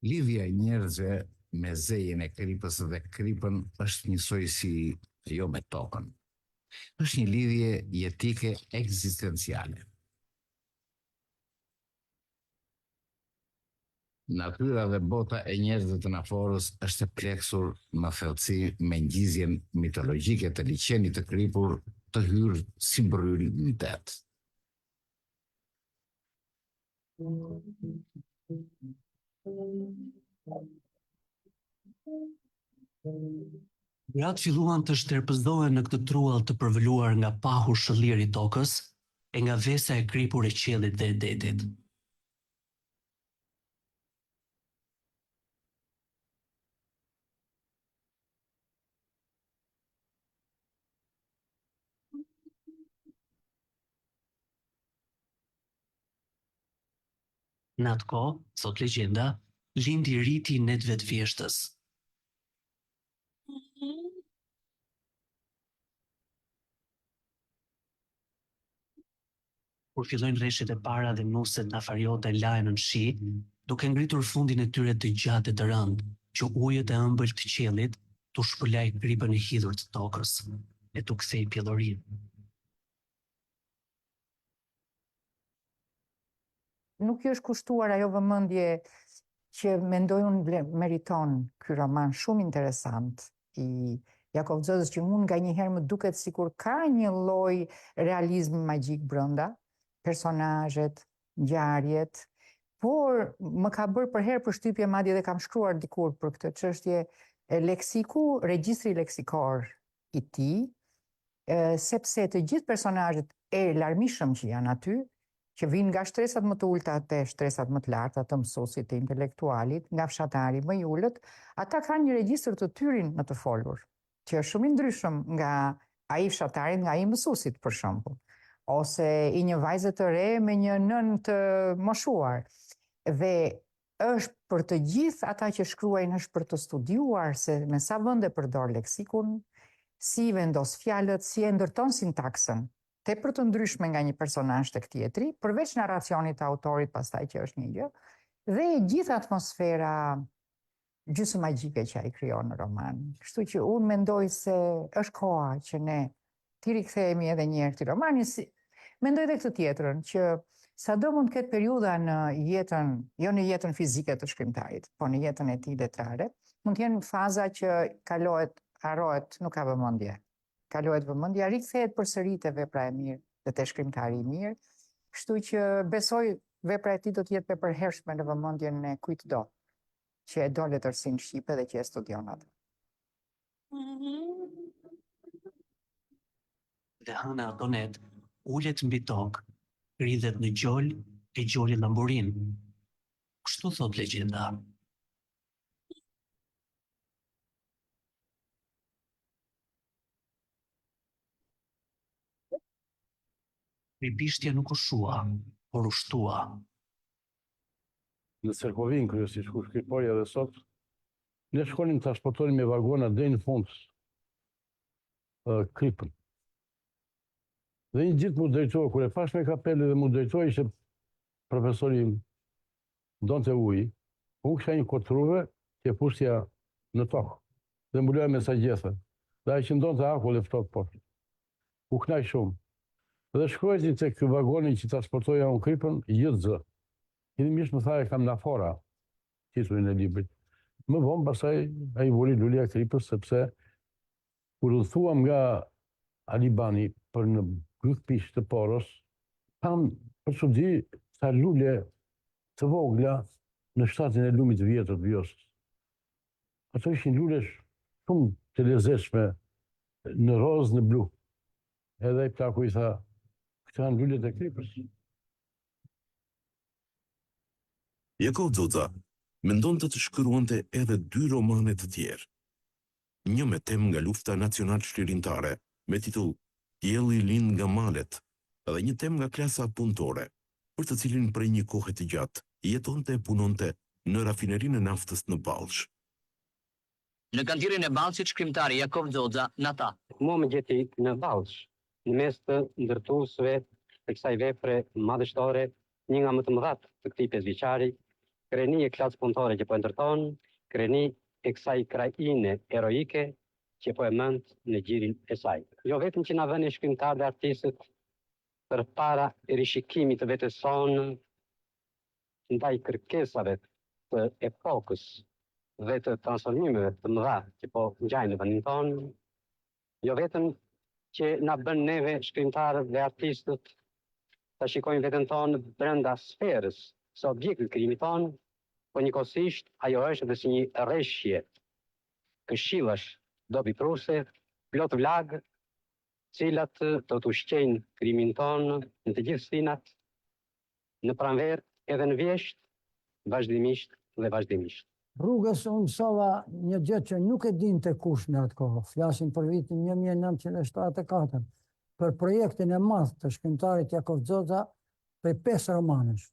Lidhja e njerëzve me zejen e kripës dhe kripën është njësoj si jo me tokën. Është një lidhje jetike ekzistenciale. Natyra dhe bota e njerëzve të naforës është e pleksur në thellësi me ngjizjen mitologjike të liçenit të kripur të hyrë si mbryl në det. Gratë filluan të shterpëzohen në këtë truall të përvëluar nga pahu shëlliri tokës e nga vesa e kripur e qiellit dhe e detit. Në atë kohë, thot legjenda, lindi riti i netëve të vjeshtës. Kur fillojnë rreshtet e para dhe nuset në afariota e lahen në shi, duke ngritur fundin e tyre të gjatë e të rëndë, që ujët e ëmbël të qiellit t'u shpëlaj kripën e hidhur të tokës, e t'u kthej pjellorinë. Nuk i është kushtuar ajo vëmendje që mendoj unë meriton ky roman shumë interesant i Jakov Zozës, që unë nga njëherë më duket sikur ka një lloj realizmi magjik brenda, personazhet, ngjarjet, por më ka bërë për herë përshtypje, madje dhe kam shkruar dikur për këtë çështje, leksiku, regjistri leksikor i tij, sepse të gjithë personazhet e larmishëm që janë aty, që vinë nga shtresat më të ulta te shtresat më të larta të mësuesit, të intelektualit, nga fshatari më i ulët, ata kanë një regjistër të tyrin në të folur, që është shumë i ndryshëm nga ai fshatarit, nga ai mësuesit për shembull, ose i një vajze të re me një nën të moshuar. Dhe është për të gjithë ata që shkruajnë, është për të studiuar se me sa vende përdor leksikun, si vendos fjalët, si e ndërton sintaksën, tepër të ndryshme nga një personazh tek tjetri, përveç narracionit të autorit pastaj që është një gjë, dhe gjithë atmosfera gjysmë magjike që ai krijon në roman. Kështu që unë mendoj se është koha që ne t'i rikthehemi edhe një herë këtij romani. Mendoj edhe këtë tjetrën, që sado mund të ketë periudha në jetën, jo në jetën fizike të shkrimtarit, po në jetën e tij letrare, mund të jenë faza që kalohet, harrohet, nuk ka vëmendje. Kalohet vëmendja, rikthehet përsëri te vepra e mirë dhe te shkrimtari i mirë. Kështu që besoj vepra e tij do të jetë e përhershme në vëmendjen e kujtdo që e do letërsinë shqipe dhe që e studion atë. Dhe hëna Adonet ulet mbi tokë, rridhet në gjol e gjoli lamburin. Kështu thot legjenda. Pripshtja nuk u shua, por u shtua. Në Cerkovin, kryesisht, ku shkipoj edhe sot, ne shkonim të transportonim me vagona dhe në fund Kripën. Dhe një gjithë mu drejtoj, kur e fash me kapelë dhe mu drejtoj, ishte profesori Donte Uji, unë kësha një kotruve që e pushtja në tokë, dhe mbulloja me sa gjethe. Dhe a që ndonë të akull e ftohtë poshtë. U knaj shumë. Dhe shkojti të këtë vagoni që transportoja unë Kripën, jëtë zë. Kini mishë më thaj kam në fora, titullin e librit. Më vonë, pasaj, a i voli lulja Kripës, sepse kur u thuam nga Alibani për në Gryk të Poros, kam për që di sa lulje të vogla në shtatin e lumit vjetër të Vjosës. Ato ishin lulje shumë të lezetshme në rozë, në blu. Edhe i plaku i tha, këta në lullet e Kripës. Jakov Zoza mendon të shkruante edhe 2 romane të tjerë. Një me temë nga lufta nacional shlirimtare, me titull Dielli lind nga malet, edhe një temë nga klasa punëtore, për të cilin prej një kohe të gjatë jetonte e punonte në rafinerinë e naftës në Ballsh. Në kantirin e Ballshit, shkrimtari Jakov Zoza nata. Mua më gjeti në Ballsh, në mes të ndërtuesve të kësaj vepre madhështore, një nga më të mëdhat të këtij pesëvjeçari, kreni e klasë punëtore që po e ndërton, kreni e kësaj krajine heroike që po e mënd në gjirin e saj. Jo vetëm që na vënë shkrimtarë dhe artistët për para rishikimit të vetes sonë ndaj kërkesave të epokës dhe të transformimeve të mëdha që po ngjajnë në vendin tonë, jo vetëm që na bën neve shkrimtarët dhe artistët ta shikojmë veten tonë brenda sferës së objektit krijimit tonë, po njëkohësisht ajo është edhe si një rreshje këshillash dobi pruse, plot vlag, cilat do të ushqejnë krijimin tonë në të gjithë stinat, në pranverë edhe në vjesht, vazhdimisht dhe vazhdimisht. Rrugës unë mësova një gjë që nuk e dinte kush në atë kohë. Flasim për vitin 1974, për projektin e madh të shkrimtarit Jakov Zoza për 5 romanesh,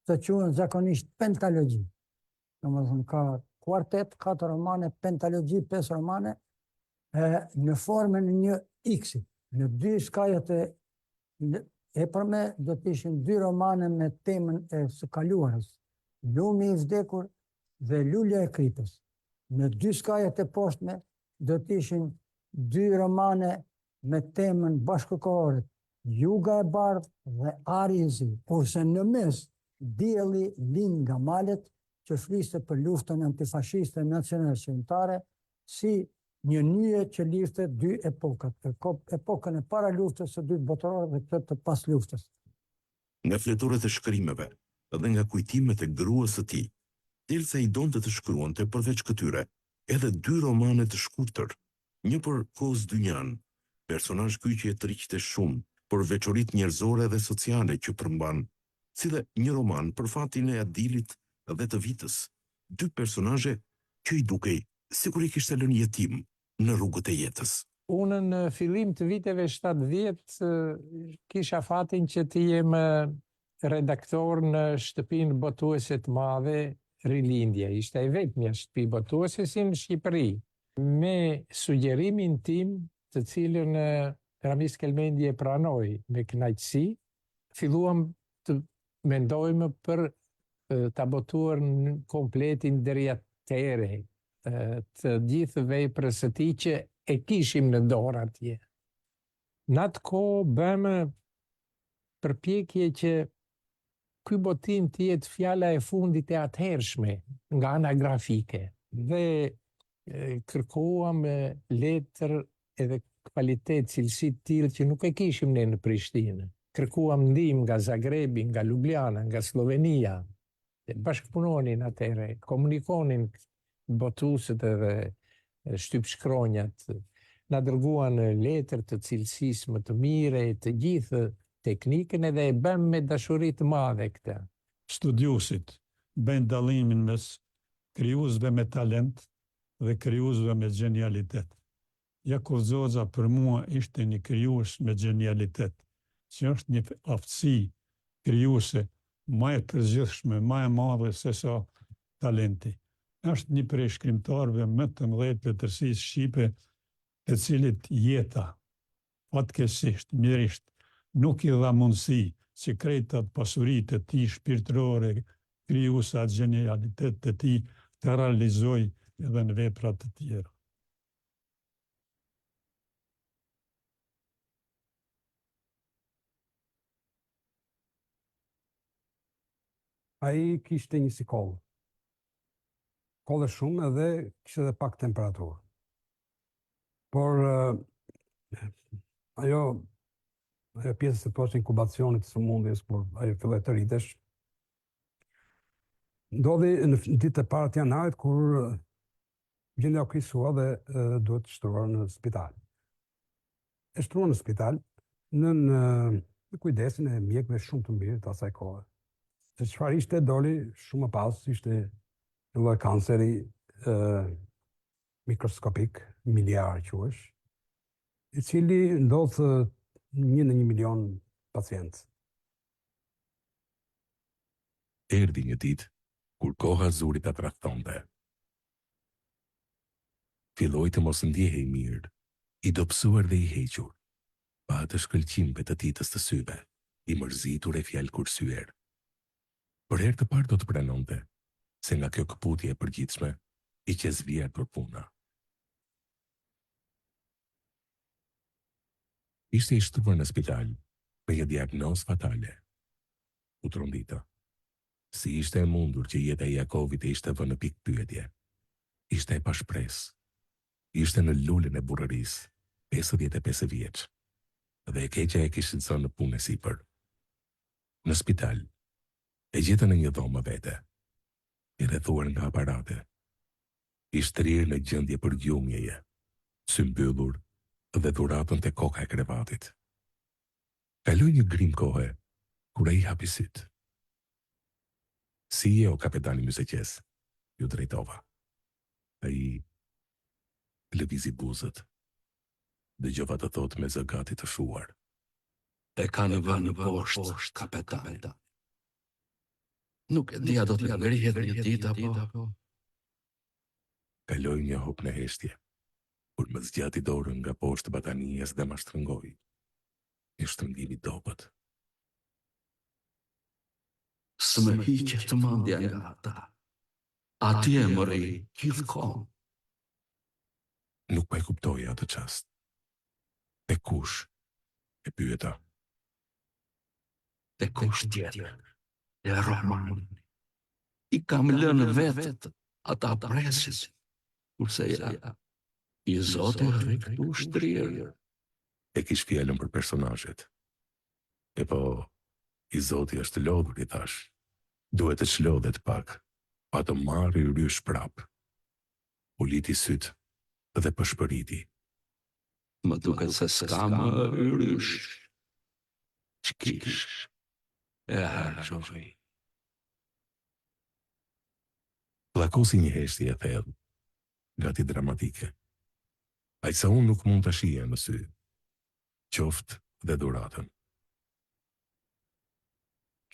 të quhen zakonisht pentalogji. Domethënë ka kuartet, 4 romane, pentalogji, 5 romane, në formën një X-i. Në 2 skajet e përme do të ishin 2 romane me temën e së kaluarës, Lumi i vdekur dhe Lulja e Kripës. Në 2 skajet e poshtme do të ishin 2 romane me temën bashkëkohore, Juga e bardhë dhe Ari i zi. Kurse në mes, Dielli lind nga malet, që fliste për luftën antifashiste nacionale shqiptare, si një nyje që lidhte 2 epokat, epokën e para luftës së dytë botërore dhe këtë të pas luftës. Nga fletorët e shkrimeve dhe nga kujtimet e gruas së tij, derisa i donte të shkruante përveç këtyre edhe 2 romane të shkurtër, një për Koz Dynjan, personazh ky që e tërhiqte shumë për veçoritë njerëzore dhe sociale që përmban, si dhe një roman për fatin e Adilit dhe të Vitës, 2 personazhe që i dukej sikur i kishte lënë jetim në rrugët e jetës. Unë në fillim të viteve 70 kisha fatin që të jem redaktor në shtëpinë botuese të madhe Rilindja. Ishte e vetmja shtëpi botuese si në Shqipëri. Me sugjerimin tim, të cilën Ramis Kelmendi e pranoi me kënaqësi, filluam të mendojmë për ta botuar në kompletin deri atëherë, të gjithë veprës së tij që e kishim në dorë atje. Në atë kohë bëmë përpjekje që ky botim të jetë fjala e fundit e atëhershme nga ana grafike dhe kërkuam letër edhe kvalitet, cilësi të tillë që nuk e kishim ne në Prishtinë. Kërkuam ndihmë nga Zagrebi, nga Ljubljana, nga Slovenia. Bashkëpunonin atëherë, komunikonin botuesit edhe shtypshkronjat. Na dërguan letër të cilësisë më të mire, të gjithë teknikën edhe e bëm me dashuri të madhe këtë. Studiusit bëjnë dallimin mes krijuesve me talent dhe krijuesve me genialitet. Jakov Zoza për mua ishte një krijues me genialitet, që është një aftësi krijuese më e përgjithshme, më e madhe se sa talenti. Është një prej shkrimtarëve më të mëdhenj letërsisë shqipe, të cilit jeta fatkeqësisht, mirisht, nuk i dha mundësi që krejt atë pasuritë të tij shpirtërore, krijuese, atë genialitet të tij të realizoj edhe në vepra të tjera. Ai kishte një si kollë. Kollë shumë edhe kishte edhe pak temperaturë. Por ajo pjesë se thoshte inkubacionit të sëmundjes, kur ajo filloi të rritesh, ndodhi në ditët e para të janarit kur gjendja u krisua dhe duhet shtruar në spital. E shtruar në spital në kujdesin e mjekëve shumë të mirë të asaj kohe. Se çfarë ishte doli shumë më pas, ishte një lloj kanceri mikroskopik, miliar quhesh, i cili ndodh 1 në 1 milion pacient. Erdhi një ditë kur koha zuri ta tradhtonte. Filloi të mos ndjehej mirë, i dobësuar dhe i hequr, pa atë shkëlqimbe të ditës të syve, i mërzitur e fjalë kursyer. Për herë të parë do të pranonte se nga kjo këputje e përgjithshme i qes vjetër puna. Ishte i shtruar në spital me një diagnozë fatale. U trondita. Si ishte e mundur që jeta e Jakovit e ishte vënë në pikë pyetje. Ishte e pashpresë. Ishte në lulën e burrërisë, 55 vjeç. Dhe e keqja e kishte thënë në punë sipër. Në spital e gjetën në një dhomë vete, i rrethuar nga aparate. I shtrirë në gjendje për gjumjeje, sy mbyllur dhe dhuratën te koka e krevatit. Kaloi një grim kohe, kur ai hapi syt. Si je o kapetani Myzeqes, ju drejtova. Ai lëvizi buzët, dëgjova të thotë me zë gati të shuar. E ka në vënë poshtë, kapetan. Nuk e dia do të ngrihet një ditë apo. Kaloi një hop në heshtje, kur më zgjati dorën nga poshtë batanijes dhe ma shtrëngoi. I shtrëngimi dobët. Së më hiqe të mendja nga ata. Atje më rri, gjithkohë. Nuk pa e kuptoja atë çast. E kush? E pyeta. E kush tjetër? E Roman. I kam lënë vetë ata presin, kurse ja, i Zoti riktu shtrirë. E kish fjalën për personazhet. E po, i Zoti është lodhur, i thash. Duhet të çlodhet pak, pa të marrë i rysh prap. U liti syt dhe pëshpëriti. Më duket se s'ka më rysh. Ç'kish? E harxoj. Plakosi një heshtje e thellë, gati dramatike. Aq sa unë nuk mund të shija në sy, qoftë dhe dhuratën.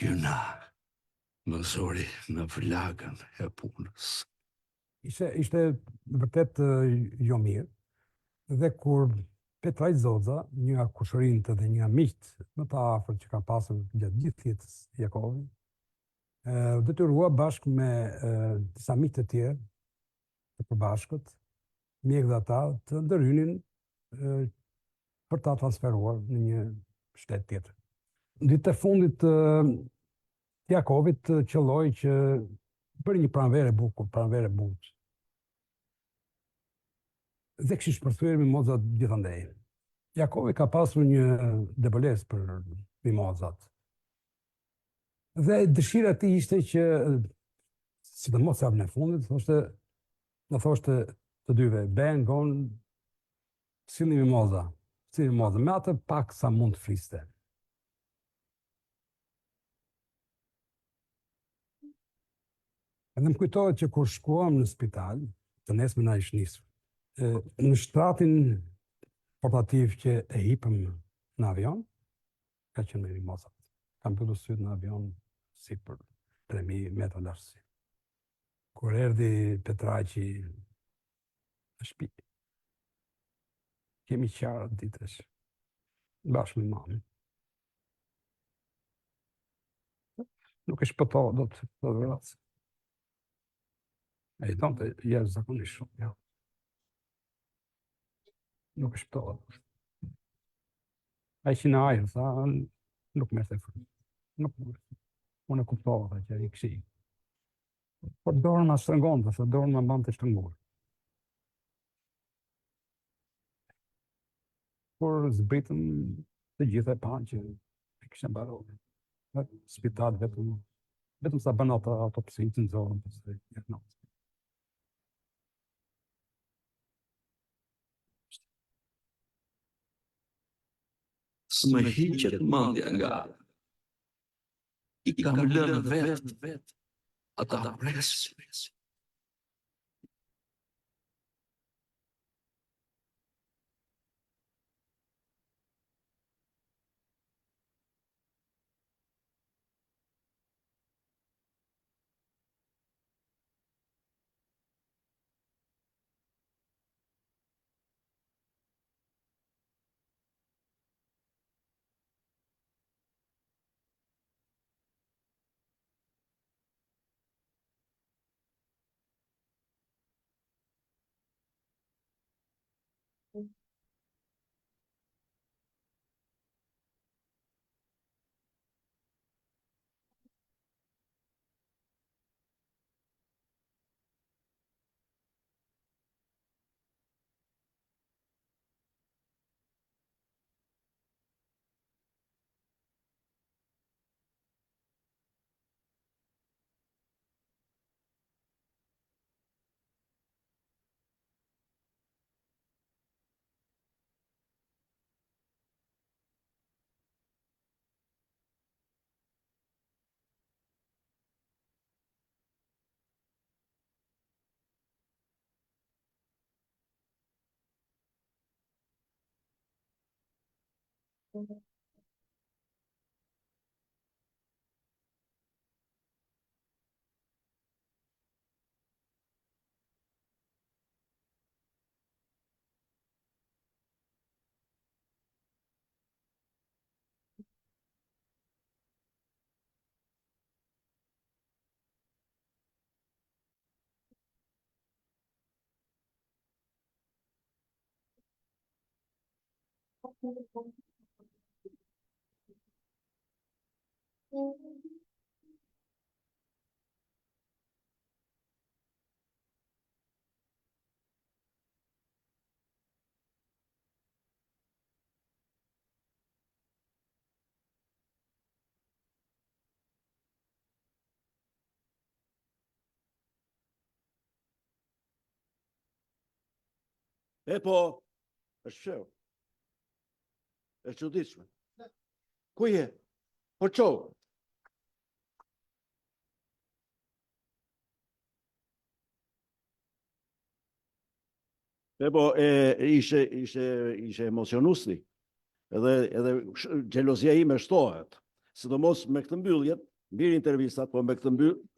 Gjuna, më zori në vlagën e punës. Ishte vërtet jo mirë, dhe kur Petraj Zoza, një kushërinte dhe një miqt më të afër që ka pasur gjatë gjithë jetës Jakovi, detyrua bashkë me disa miq të tjerë të përbashkët, mjekë dhe ata, të ndërhynin për ta transferuar në një shtet tjetër. Ditët e fundit Jakovit qelloi që bëri një pranverë bukur. Dhe kishte shpërthyer mimozat gjithandej. Jakovi ka pasur një debulesë për mimozat. Dhe dëshira e tij ishte që, sidomos javën e fundit, më thoshte të dyve, ben, gon, sillni mimoza, me atë pak sa mund të fliste. Edhe më kujtohet që kur shkuam në spital, të nesme na ish nisur. Në shtratin portativ që e hipëm në avion, ka qenë me mimozat. kam pyllu syt në avion si për 3000 metra lartësi. Kur erdhi Petraqi në shtëpi, kemi qarë ditësh, bashkë me mamin. Nuk e shpëtova do të vrasë. E i tonë të jashtë zakonisht shumë, ja. Nuk e shpëtova. A i që në ajrë, tha, nuk mërë të frë. Nuk mërë. Unë e kuptova që i kësi. Por dorën ma shtrëngon, dhe dorën ma mban të shtrëngur. Por zbritëm të gjithë e panë që e kështë mbarove. Spital vetëm sa bën ato autopsinë të nxorën pas të diagnozës. S'më hiqet mendja nga i kam lënë vetë ata presë. E po, është qërë. Është qëditshme. Ku je? Po qohë. E po, ishe emocionusni. Edhe gjelozia ime shtohet. Sidomos me këtë mbylljet, mirë intervistat, po me këtë mbylljet,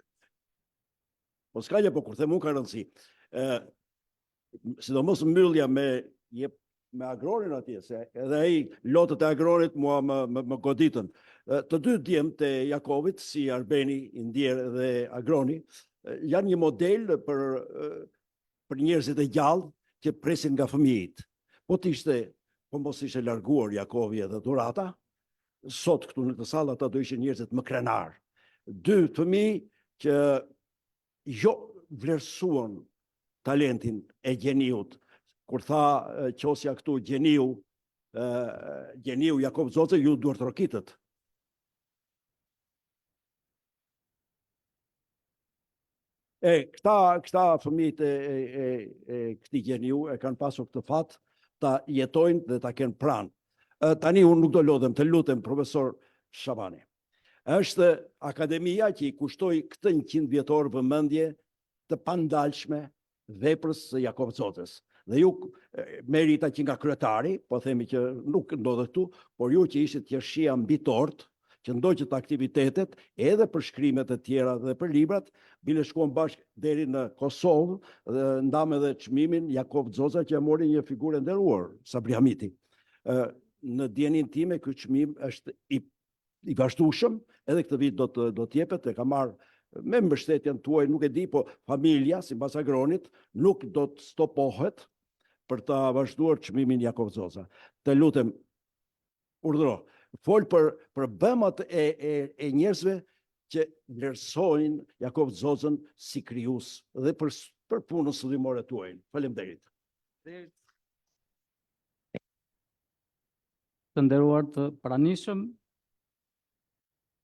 po s'ka një, po kur them unë ka rëndësi. Sidomos mbyllja me agronin atje, se edhe ai lotët e agronit mua më goditën. Të dy djemtë e Jakovit, si Arbeni, Indier dhe Agroni, janë një model për njerëzit e gjallë që presin nga fëmijët. Po mos ishte larguar Jakovi edhe Durata, sot këtu në këtë sallë ata do ishin njerëzit më krenar. Dy fëmijë që jo vlerësuan talentin e gjeniut. Kur tha qosja këtu gjeniu Jakov Zoce, ju duhet rokitët. Këta fëmijët e këtij gjeniu e kanë pasur këtë fat ta jetojnë dhe ta kenë pranë. Tani unë nuk do lodhem, të lutem profesor Shabani. Është akademia që i kushtoi këtë 100 vjetor vëmendje të pandalshme veprës së Jakov Zocës. Dhe ju merita që nga kryetari, po themi që nuk ndodhe këtu, por ju që ishit qershia mbi tort, që ndoqët aktivitetet edhe për shkrimet e tjera dhe për librat, bile shkuan bashkë deri në Kosovë dhe ndam edhe çmimin Jakov Xoza që mori një figurë nderuar, Sabri Hamiti. Në dijenin time ky çmim është i vazhdueshëm, edhe këtë vit do të jepet, e ka marrë me mbështetjen tuaj, nuk e di, po familja, sipas Agronit, nuk do të stopohet për ta vazhduar çmimin Jakov Xoza. Të lutem, urdhëro, fol për bëmat e njerëzve që vlerësojnë Jakov Xozën si krijues dhe për punën studimore tuaj. Faleminderit. Të nderuar të pranishëm,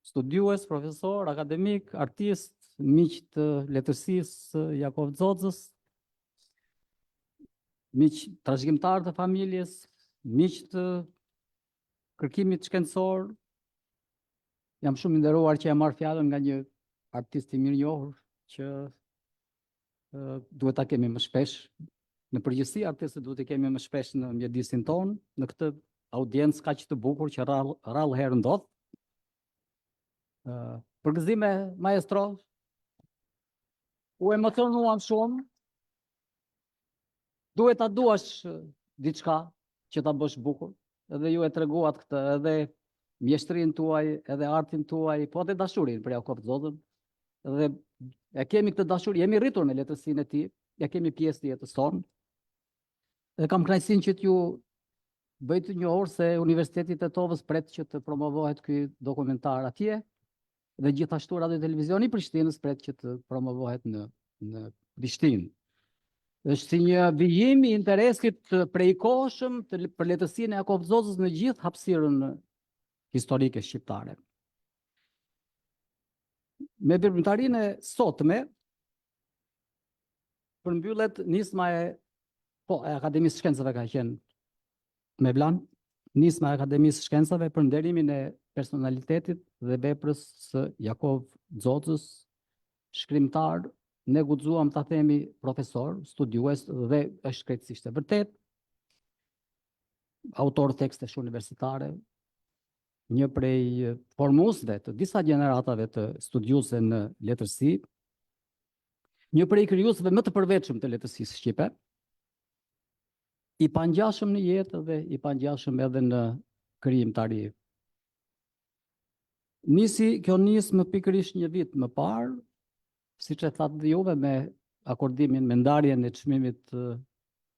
studiues, profesor, akademik, artist, miq të letërsisë Jakov Xozës, miq trashëgimtar të familjes, miq të kërkimit shkencor, jam shumë i nderuar që e marr fjalën nga një artist i mirënjohur që duhet ta kemi më shpesh. Në përgjithësi artistët duhet të kemi më shpesh në mjedisin tonë, në këtë audiencë kaq të bukur që rrallë herë ndodh. Përgëzime, maestro, u emocionuam shumë, duhet ta duash diçka që ta bësh bukur, edhe ju e treguat këtë, edhe mjeshtrin tuaj, edhe artin tuaj, po edhe dashurin për Jakov Xozën, edhe e kemi këtë dashuri, jemi rritur me letërsinë e tij, ja kemi pjesë të jetës tonë, dhe kam kënaqësinë që t'ju bëj të njohur se Universiteti i Tetovës pret që të promovohet ky dokumentar atje, dhe gjithashtu Radio Televizioni i Prishtinës pret që të promovohet në Prishtinë. Është si një vijim i interesit prejkohshëm për letërsinë e Jakov Xozës në gjithë hapësirën historike shqiptare. Me veprimtarinë e sotme përmbyllet nisma e Akademisë së Shkencave ka qenë me Blan, nisma e Akademisë së Shkencave për nderimin e personalitetit dhe veprës së Jakov Xozës, shkrimtar, ne guxuam ta themi profesor, studiues dhe është krejtësisht e vërtet, autor tekstesh universitare, një prej formuesve të disa gjeneratave të studiuesve në letërsi, një prej krijuesve më të përvetshëm të letërsisë shqipe, i pangjashëm në jetë dhe i pangjashëm edhe në krijimtari. Kjo nismë pikërisht një vit më parë, siç e thatë dhe juve, me akordimin, me ndarjen e çmimit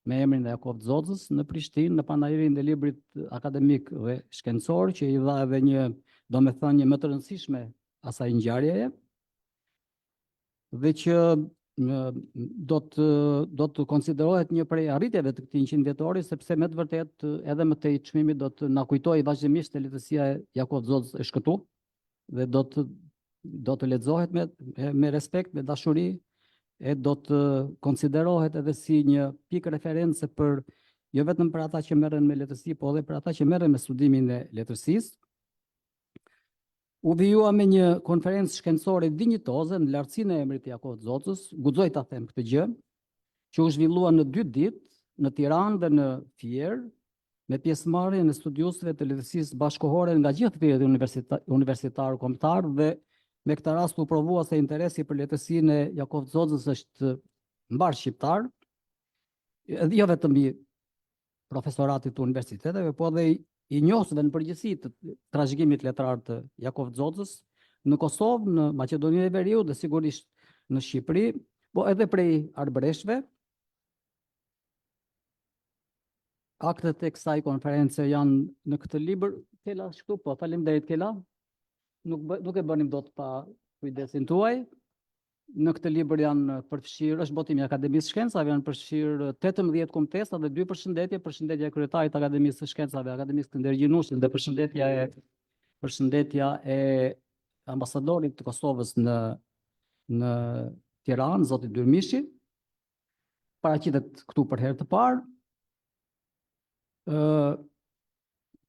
me emrin e Jakov Xozës në Prishtinë, në panajirin e librit akademik dhe shkencor, që i dha edhe një domethënie më të rëndësishme asaj ngjarjeje, dhe që do të konsiderohet një prej arritjeve të këtij 100 vjetori, sepse me të vërtetë edhe më tej çmimi do të na kujtojë vazhdimisht se letërsia e Jakov Xozës është këtu, dhe do të lexohet me respekt, me dashuri, e do të konsiderohet edhe si një pikë reference për jo vetëm për ata që merren me letërsi, po edhe për ata që merren me studimin e letërsisë. U vijua me një konferencë shkencore dinjitoze në lartësinë e emrit të Jakov Xozës, guxoj ta them këtë gjë, që u zhvillua në 2 ditë në Tiranë dhe në Fier, me pjesëmarrjen e studiuesve të letërsisë bashkëkohore nga gjithë thirrjet universitar kombëtar, dhe me këtë rast u provua se interesi për letërsinë e Jakov Xozës është mbar shqiptar, jo vetëm i profesoratit të universiteteve, po edhe i njohësve në përgjithësi të trashëgimit letrar të Jakov Xozës në Kosovë, në Maqedoninë e Veriut dhe sigurisht në Shqipëri, po edhe prej arbreshve. Aktet e kësaj konference janë në këtë libër. Kela shkru, po, faleminderit Kela. Nuk e bënim dot pa kujdesin tuaj. Në këtë libër janë përfshirë, është botimi i Akademisë së Shkencave, janë përfshirë 18 kumtesa dhe 2 përshëndetje, përshëndetja e kryetarit të Akademisë së Shkencave, akademik Skënder Gjinushin, dhe përshëndetja e ambasadorit të Kosovës në Tiranë, zoti Dyrmishi, paraqitet këtu për herë të parë.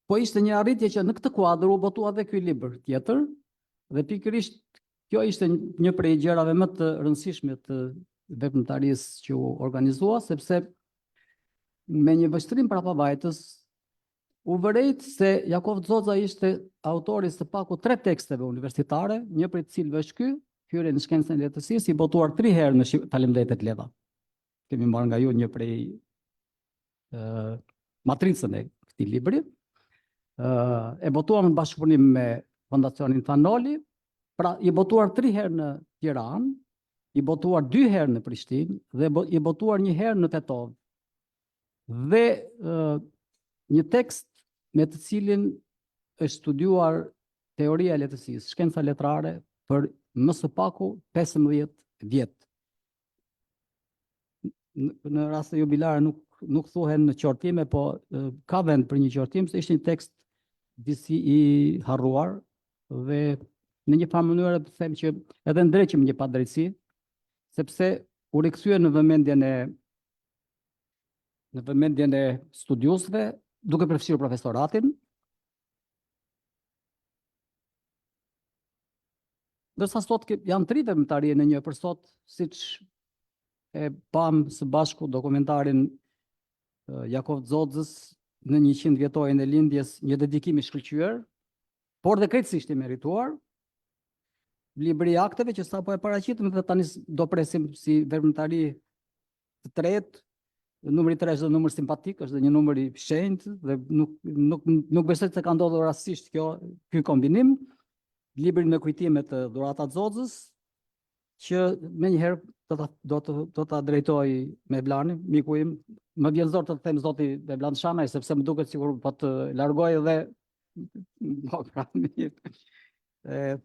Po ishte një arritje që në këtë kuadër u botua dhe ky libër tjetër, dhe pikërisht kjo ishte një prej gjërave më të rëndësishme të veprimtarisë që u organizua, sepse me një vështrim parapavajtës u vërejt se Jakov Zoza ishte autori së paku 3 teksteve universitare, një prej të cilëve është ky, Hyrje në shkencën e lehtësisë, i botuar 3 herë në Faleminderit Leva. Kemi marrë nga ju një prej matricën e këtij libri. E botuar në bashkëpunim me Fondacionin Fanoli, pra i botuar 3 herë në Tiranë, i botuar 2 herë në Prishtinë dhe i botuar 1 herë në Tetov. Dhe një tekst me të cilin është studiuar teoria e lehtësisë, shkenca letrare për më së paku 15 vjet. Në rast të jubilare nuk thuhen në qortime, po ka vend për një qortim, se ishte një tekst disi i harruar dhe në një farë mënyrë të them që edhe ndreqim një padrejtësi, sepse u rikthye në vëmendjen e studiusve, duke përfshirë profesoratin. Dërsa sot janë 3 veprimtari në një, për sot, siç e pam së bashku dokumentarin Jakov Zozës në 100 vjetorin e lindjes, një dedikim i shkëlqyer, por dhe krejtësisht i merituar. Libri i akteve që sapo e paraqitëm dhe tani do presim si veprimtari të tretë. Numri 3 është dhe numër simpatik, është dhe një numër i shenjtë dhe nuk besoj se ka ndodhur rastësisht ky kombinim. Libri me kujtime të Dhurata Zozës, që menjëherë do ta drejtoj Mevlani, miku im. Më vjen zor të them zoti Mevlan Shanaj, sepse më duket sikur po të largoj dhe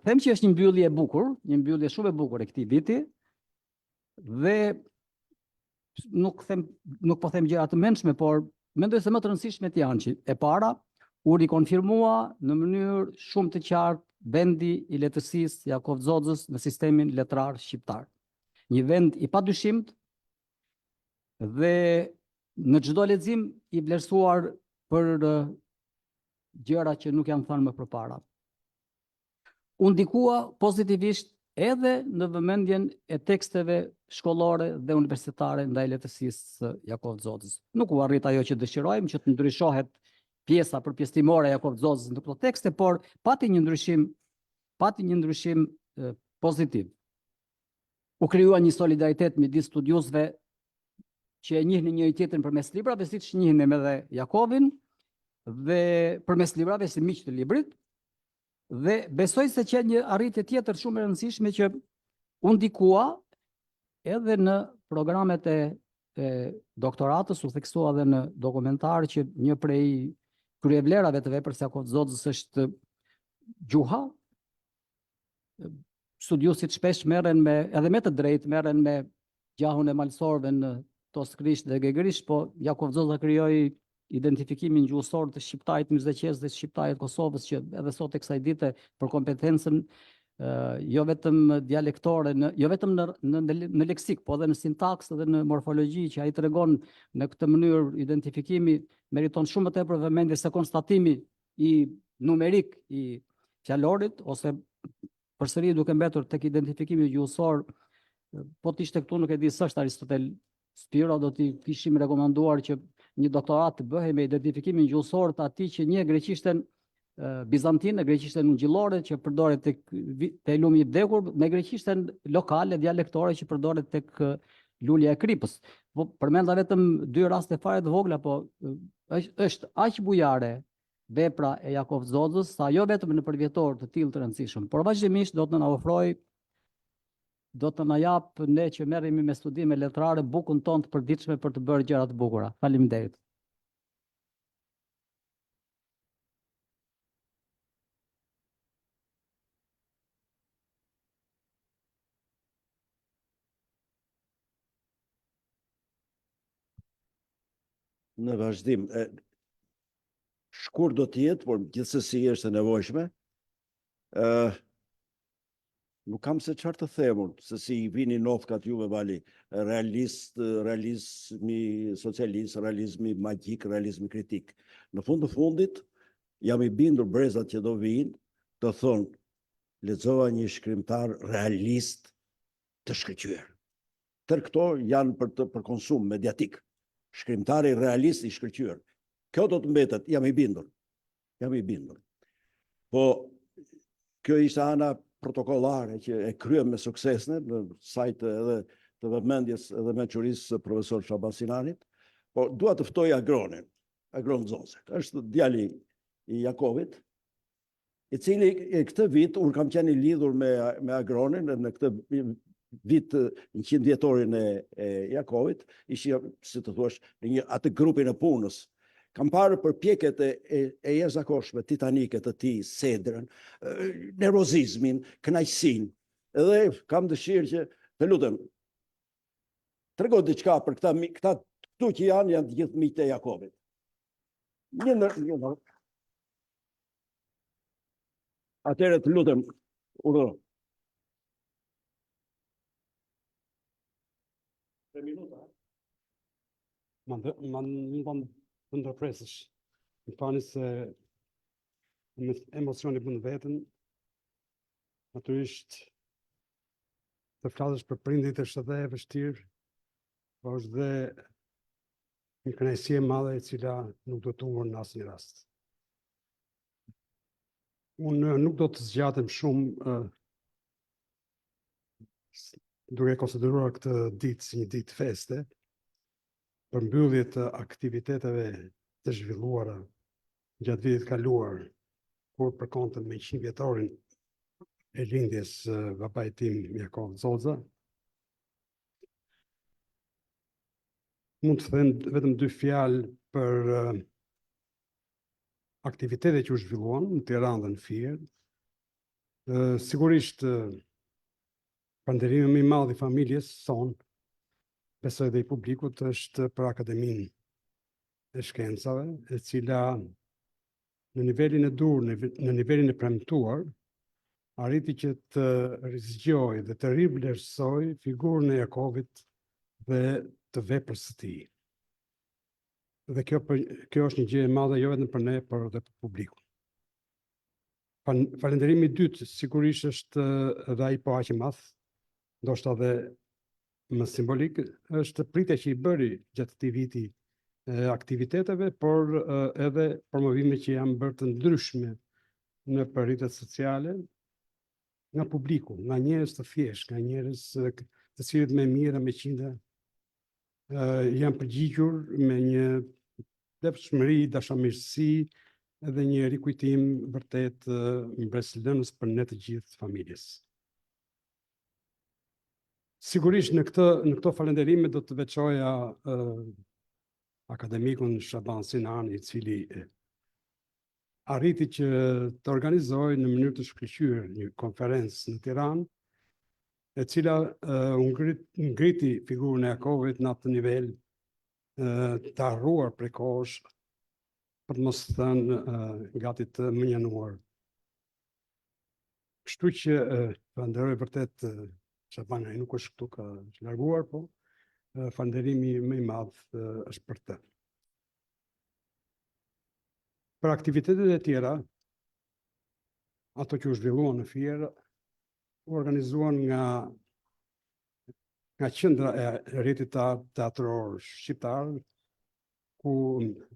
them që është një mbyllje e bukur, një mbyllje shumë e bukur e këtij viti, dhe nuk po them gjëra të mendshme, por mendoj se më të rëndësishmet janë që e para u rikonfirmua në mënyrë shumë të qartë vendi i lehtësisë Jakov Zozës në sistemin letrar shqiptar. Një vend i padyshimët dhe në çdo lexim i vlerësuar për gjëra që nuk janë thënë më përpara. U ndikua pozitivisht edhe në vëmendjen e teksteve shkollore dhe universitare ndaj lehtësisë së Jakov Zozës. Nuk u arrit ajo që dëshirojmë, që të ndryshohet pjesa për pjesëtimore e Jakov Zozës në këto tekste, por pati një ndryshim pozitiv. U krijua një solidaritet midis studiusve që e njihnin njëri tjetrin përmes librave, siç njihnim edhe Jakovin, dhe përmes librave si miq të librit. Dhe besoj se që një arritje tjetër shumë e rëndësishme që u ndikua edhe në programet e doktoratës, u theksua edhe në dokumentar që një prej kryevlerave të veprës së Jakov Zozës është gjuha. Studiusit shpesh merren edhe me të drejtë merren me gjahun e malsorëve në toskrisht dhe gegrisht, po Jakov Zoza krijoi identifikimin gjuhësor të shqiptarit Myzeqes dhe shqiptarit Kosovës, që edhe sot e kësaj dite për kompetencën jo vetëm dialektore, jo vetëm në leksik, po edhe në sintaks dhe në morfologji që ai tregon në këtë mënyrë, identifikimi meriton shumë më tepër vëmendje se konstatimi i numerik i fjalorit, ose përsëri duke mbetur tek identifikimi gjuhësor. Po të ishte këtu, nuk e di s'është Aristotel Spiro, do t'i kishim rekomanduar që një doktorat të bëhej me identifikimin gjuhësor të atij që njeh greqishten bizantine, greqishten ungjillore që përdoret te lumi i vdekur, me greqishten lokale dialektore që përdoret tek lulja e kripës. Po përmenda vetëm 2 raste fare të vogla, po është aq bujare vepra e Jakov Zozës, sa jo vetëm në përvjetor të tillë të rëndësishëm, por vazhdimisht do të na ofrojë, do të na jap ne që merremi me studime letrare bukën tonë të përditshme për të bërë gjëra të bukura. Faleminderit. Në vazhdim, shkurt do të jetë, por gjithsesi është e nevojshme. Nuk kam se çfarë të them, se si vini nofkat juve vali, realizmi socialist, realizmi magjik, realizmi kritik. Në fund të fundit, jam i bindur brezat që do vinë, të thonë, lexova një shkrimtar realist të shkëlqyer. Tërë këto janë për konsum mediatik. Shkrimtari realist i shkëlqyer. Kjo do të mbetet, jam i bindur. jam i bindur. Po, kjo ishte ana protokollare që e kryem me sukses në sajtë edhe të vëmendjes edhe mençurisë së profesor Shaban Sinanit, po dua të ftoj Agron Zoze. Është djali i Jakovit, i cili këtë vit unë kam qenë i lidhur me Agronin në këtë vit 100 vjetorin e Jakovit, ishi, si të thuash, në atë grupin e punës. Kam parë përpjekjet e jashtëzakonshme, titanike të tij, sedrën, nervozizmin, kënaqësinë. Edhe kam dëshirë që, të lutem, trego diçka për këta këtu që janë të gjithë miqtë e Jakovit. Atëherë të lutem, urdhëro. 3 minuta. Më të ndërpresësh. Më fani se me emocioni bën veten, natyrisht të flasësh për prindit është edhe e vështirë, por është dhe një kënaqësi e madhe e cila nuk do të humbur në asnjë rast. Unë nuk do të zgjatem shumë duke konsideruar këtë ditë si një ditë feste, për mbyllje të aktiviteteve të zhvilluara gjatë vitit kaluar, kur përkonte me 100 vjetorin e lindjes babait tim Jakov Zoza. Mund të them vetëm 2 fjalë për aktivitetet që u zhvilluan në Tiranë dhe në Fier. Sigurisht falënderimi më i madh i familjes son, besoj dhe i publikut, është për Akademinë e Shkencave, e cila në nivelin e dur, në nivelin e premtuar, arriti që të rizgjoj dhe të rivlerësoj figurën e Jakovit dhe të veprës së tij. Dhe kjo është një gjë e madhe jo vetëm për ne, por edhe për publikun. Falënderimi i dytë sigurisht është edhe ai po aq i madh, ndoshta edhe më simbolik, është pritja që i bëri gjatë këtij viti aktiviteteve, por edhe promovime që janë bërë të ndryshme në rrjetet sociale, nga publiku, nga njerëz të thjeshtë, nga njerëz të cilët me mira, me qindra janë përgjigjur me një devshmëri, dashamirësi edhe një rikujtim vërtet mbretërilënës për ne të gjithë familjes. Sigurisht në këto falënderime do të veçoja akademikun Shaban Sinani, i cili arriti që të organizojë në mënyrë të shkëlqyer një konferencë në Tiranë, e cila ngriti figurën e Jakovit në atë nivel të harruar prej kohësh, për të mos thënë gati të mënjanuar. Kështu që falenderoj vërtet Shabana, nuk është këtu ka larguar, po falënderimi më i madh është për të. Për aktivitetet e tjera, ato që u zhvilluan në Fier, u organizuan nga qendra e rrjetit teatror shqiptar, ku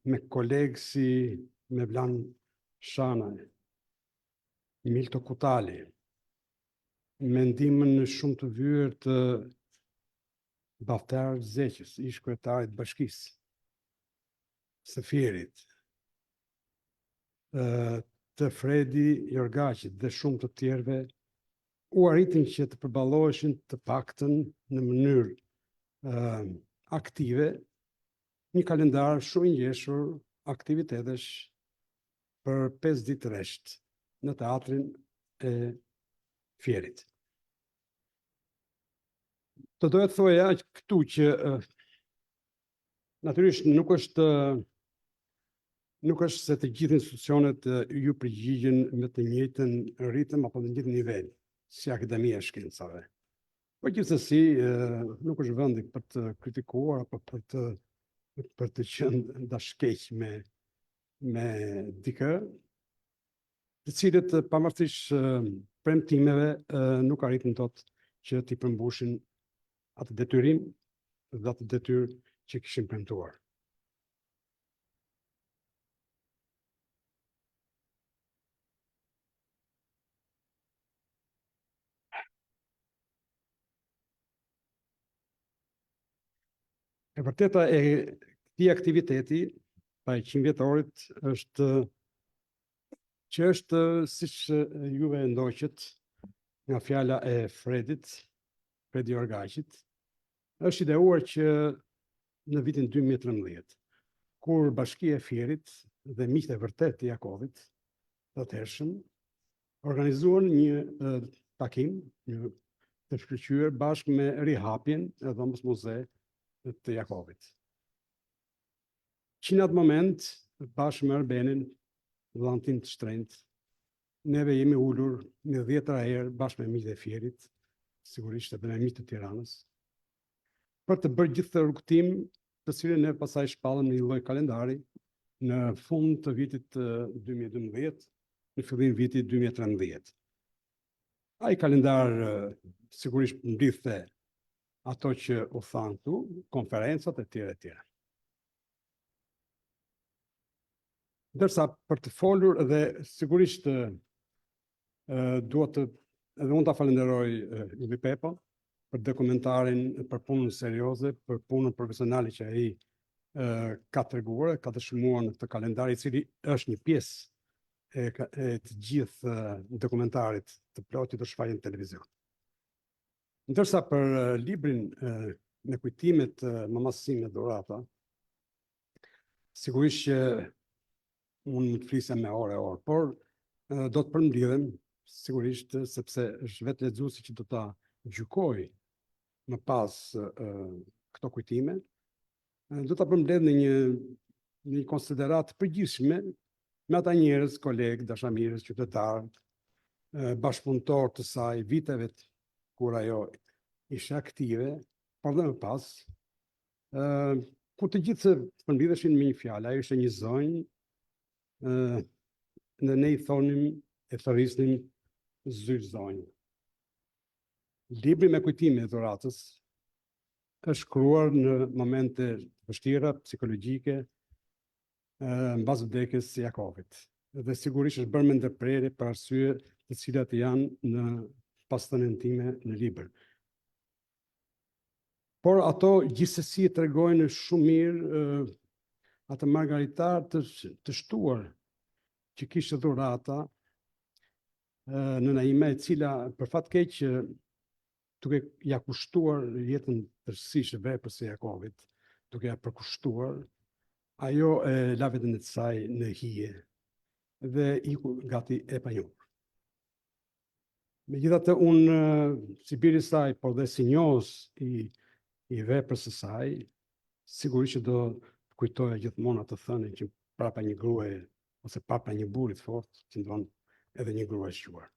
me kolegë si Mevlan Shanaj, Milto Kutali, me ndihmën shumë të vyer të Baftar Zeqës, ish kryetarit bashkisë së Fierit, të Fredi Jorgaqit dhe shumë të tjerëve, u arritën që të përballoheshin të paktën në mënyrë aktive një kalendar shumë i ngjeshur aktivitetesh për 5 ditë rresht në teatrin e Fierit. Të doja të thoja këtu që natyrisht nuk është se të gjithë institucionet ju përgjigjen me të njëjtën ritëm apo në të njëjtin nivel, si Akademia e Shkencave. Po gjithsesi nuk është vendi për të kritikuar apo për të qenë dashkeq me dikë, të cilët pavarësisht premtimeve nuk arritën dot që t'i përmbushin atë detyrim dhe atë detyrë që kishin premtuar. E vërteta e këtij aktiviteti, pa e 100 vjetorit, është që është, siç juve ndoqët, nga fjala e Fredi Orgaqit, është ideuar që në vitin 2013, kur Bashkia e Fierit dhe miqtë e vërtet të Jakovit, të atëhershëm, organizuan një takim, një të shkëlqyer bashkë me rihapjen e dhomës muze të Jakovit. Që në atë moment, bashkë me Arbenin, vllain tim të shtrenjtë, neve jemi ulur në 10 herë bashkë me miqtë e Fierit, sigurisht edhe me miqtë të Tiranës, për të bërë gjithë të rrugtim, të cilën ne pasaj shpallëm një lloj kalendari në fund të vitit 2012, në fillim vitit 2013. Ai kalendar sigurisht mblidhte ato që u thanë këtu, konferencat e tjera e tjera. Ndërsa për të folur dhe sigurisht duhet të edhe unë ta falenderoj Yli Pepo për dokumentarin, për punën serioze, për punën profesionale që ai ka treguar, ka dëshmuar në këtë kalendar, i cili është një pjesë e të gjithë dokumentarit të plotit të shfaqur në televizion. Ndërsa për librin me kujtimet mamas sime Dorata, sigurisht që unë më të flisem me orë, por do të përmbledhem sigurisht sepse është vetë lexuesi që do ta gjykoj më pas këto kujtime, do ta përmbledh në një konsiderat përgjithshme me ata njerëz, kolegë, dashamirës, qytetarë, bashkëpunëtor të saj, viteve kur ajo ishte aktive, por dhe më pas, ku të gjithë përmbledheshin me një fjalë, ajo ishte një zonjë, në ne i thonim, e thërrisnim zyrë zonjë. Libri me kujtime e Doratës është shkruar në momente vështira, psikologjike, mbas vdekjes së Jakovit. Dhe sigurisht është bërë me ndërprerje për arsye të cilat janë në pastënën time në libër. Por ato gjithsesi tregojnë shumë mirë atë margaritar të shtuar që kishte Dorata në Naime, e cila për fat keq duke ja kushtuar jetën tërësisht veprës së Jakovit, duke ja përkushtuar, ajo la veten e saj në hije dhe iku gati e panjohur. Megjithatë unë si biri i saj, por dhe si njohës i veprës së saj, sigurisht që do të kujtoja gjithmonë atë thënie që prapa një gruaje ose prapa një burri të fortë, qëndron edhe një grua e shquar.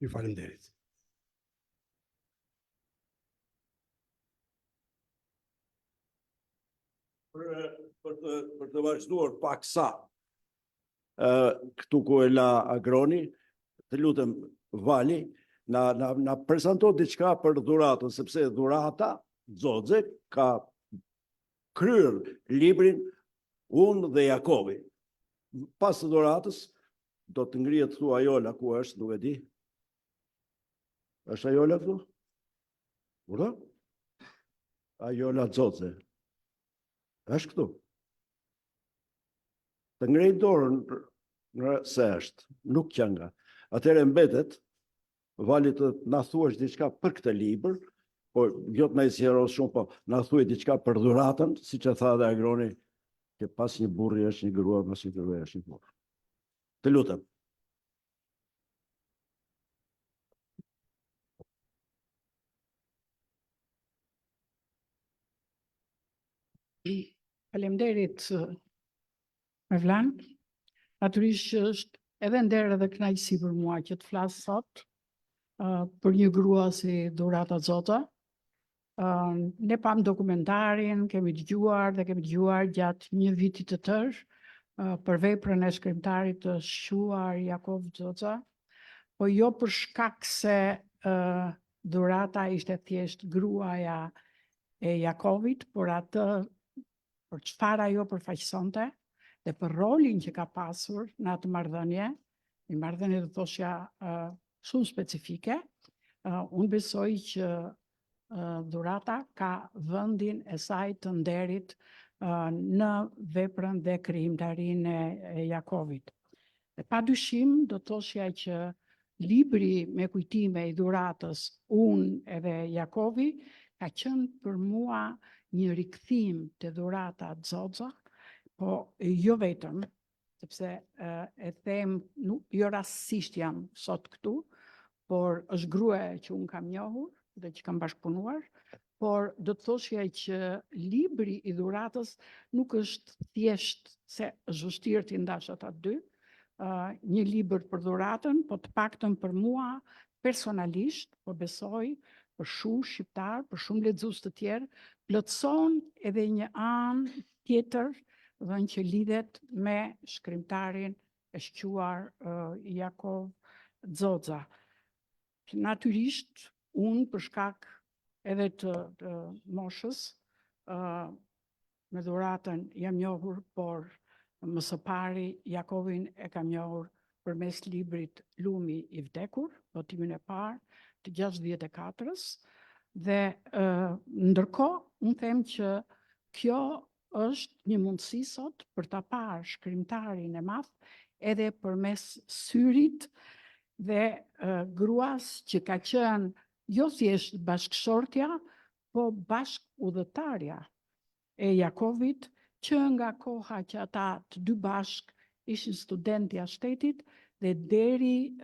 Ju faleminderit. Për të vazhduar pak sa këtu ku e la Agroni, të lutem Vali, na prezanto diçka për Dhuratën, sepse Dhurata Xoxe ka kryer librin Unë dhe Jakovi. Pas të Dhuratës do të ngrihet këtu Ajola, ku është, nuk e di. Është Ajola këtu? Ura? Ajola Xoxe. Është këtu. Të ngrej dorën se është, nuk që nga. Atëherë mbetet, Vali të na thuash diçka për këtë libër, po jo të na i sqarosh shumë, po na thuaj diçka për Dhuratën, siç e tha dhe Agroni, që pas një burri është një grua, pas një grua është një burr. Të lutem. Faleminderit Mevlan. Natyrisht që është edhe nder edhe kënaqësi për mua që të flas sot për një grua si Dhurata Xoxe. Ne pam dokumentarin, kemi dëgjuar gjatë një viti të tërë për veprën e shkrimtarit të shquar Jakov Xoxe, po jo për shkak se Dhurata ishte thjesht gruaja e Jakovit, por atë për çfarë ajo përfaqësonte dhe për rolin që ka pasur në atë marrëdhënie, një marrëdhënie do thoshja shumë specifike. Unë besoj që dhurata ka vendin e saj të nderit në veprën dhe krijimtarinë e Jakovit. Dhe padyshim do thoshja që libri me kujtime i dhuratës Unë edhe Jakovi ka qenë për mua një rikthim të dhurata Xoxa, po jo vetëm, sepse e them jo rastësisht jam sot këtu, por është grua që unë kam njohur dhe që kam bashkëpunuar, por do të thoshja që libri i dhuratës nuk është thjesht se është vështirë t'i ndash ata dy, një libër për dhuratën, po të paktën për mua personalisht, po besoj për shumë shqiptar, për shumë lexues të tjerë, plotëson edhe një anë tjetër dhënë që lidhet me shkrimtarin e shquar Jakov Xoxa. Natyrisht, unë për shkak edhe të moshës, me dhuratën jam njohur, por më së pari Jakovin e kam njohur përmes librit Lumi i vdekur, botimin e parë të 64-ës, dhe ndërkohë unë them që kjo është një mundësi sot për ta parë shkrimtarin e madh edhe përmes syrit dhe gruas që ka qenë jo thjesht bashkëshortja, po bashkëudhëtarja e Jakovit, që nga koha që ata të dy bashk ishin studentja shtetit dhe deri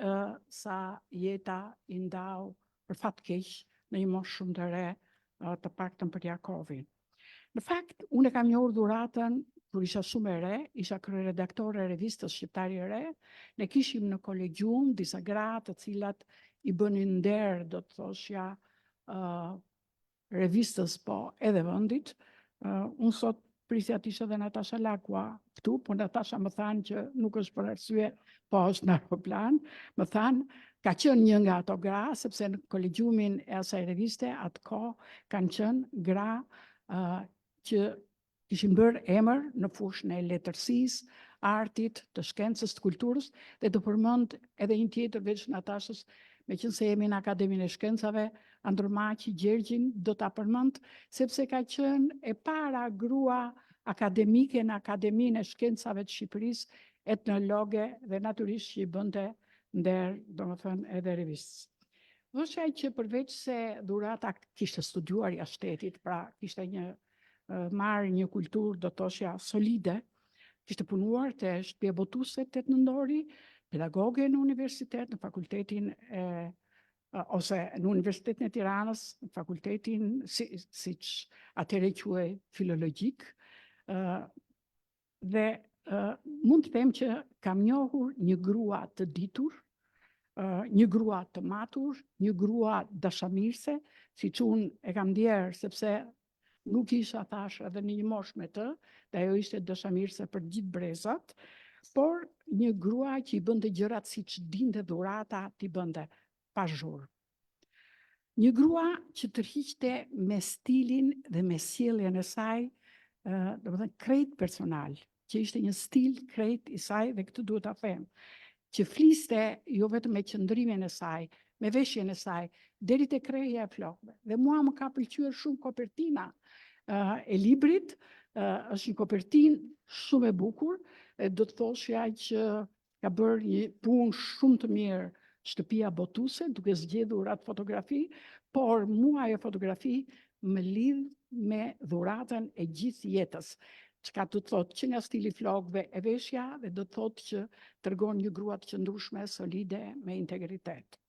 sa jeta i ndau për fat keq në një moshë shumë të re, të paktën për Jakovin. Në fakt, unë e kam njohur dhuratën kur isha shumë e re, isha kryeredaktore e revistës Shqiptari e Re, ne kishim në kolegium disa gra të cilat i bënin nder, do të thoshja, revistës, po edhe vendit. Unë sot prisja të ishe dhe Natasha Lakua këtu, po Natasha më thanë që nuk është për arsye, po është në aeroplan, më thanë, ka qenë një nga ato gra, sepse në kolegiumin e asaj reviste, atë kohë kanë qenë gra që kishin bërë emër në fushën e letërsisë, artit, të shkencës, të kulturës, dhe të përmend edhe një tjetër veç Natashës, me qenë se jemi në Akademinë e Shkencave, Andërmaqi Gjergjin do ta përmend, sepse ka qenë e para grua akademike në Akademinë e Shkencave të Shqipërisë, etnologe dhe natyrisht që i bënte nder, domethënë edhe revistës. Thoshja që përveç se dhurata kishte studiuar jashtë shtetit, pra kishte marrë një kulturë, do thoshja, solide, kishte punuar te shtëpia botuese tet nëndori, pedagoge në universitet, në fakultetin ose në Universitetin e Tiranës, në fakultetin siç atëherë quhej filologjik, dhe mund të them që kam njohur një grua të ditur, një grua të matur, një grua dashamirëse, siç unë e kam ndjerë, sepse nuk isha thash edhe në një moshë me të, dhe ajo ishte dashamirëse për gjithë brezat, por një grua që i bënte gjërat siç dinte dhurata t'i bënte pa zhurmë. Një grua që tërhiqte me stilin dhe me sjelljen e saj, domethënë krejt personal, që ishte një stil krejt i saj, dhe këtë duhet ta them, që fliste jo vetëm me qëndrimin e saj, me veshjen e saj, deri te kreja e flokëve. Dhe mua më ka pëlqyer shumë kopertina e librit, është një kopertinë shumë e bukur, do të thoshja që ka bërë një punë shumë të mirë shtëpia botuese, duke zgjedhur atë fotografi, por mua ajo fotografi më lidh me dhuratën e gjithë jetës. Çka do të thotë që nga stili flokëve e veshja, dhe do të thotë që tregon një grua të qëndrueshme, solide, me integritet.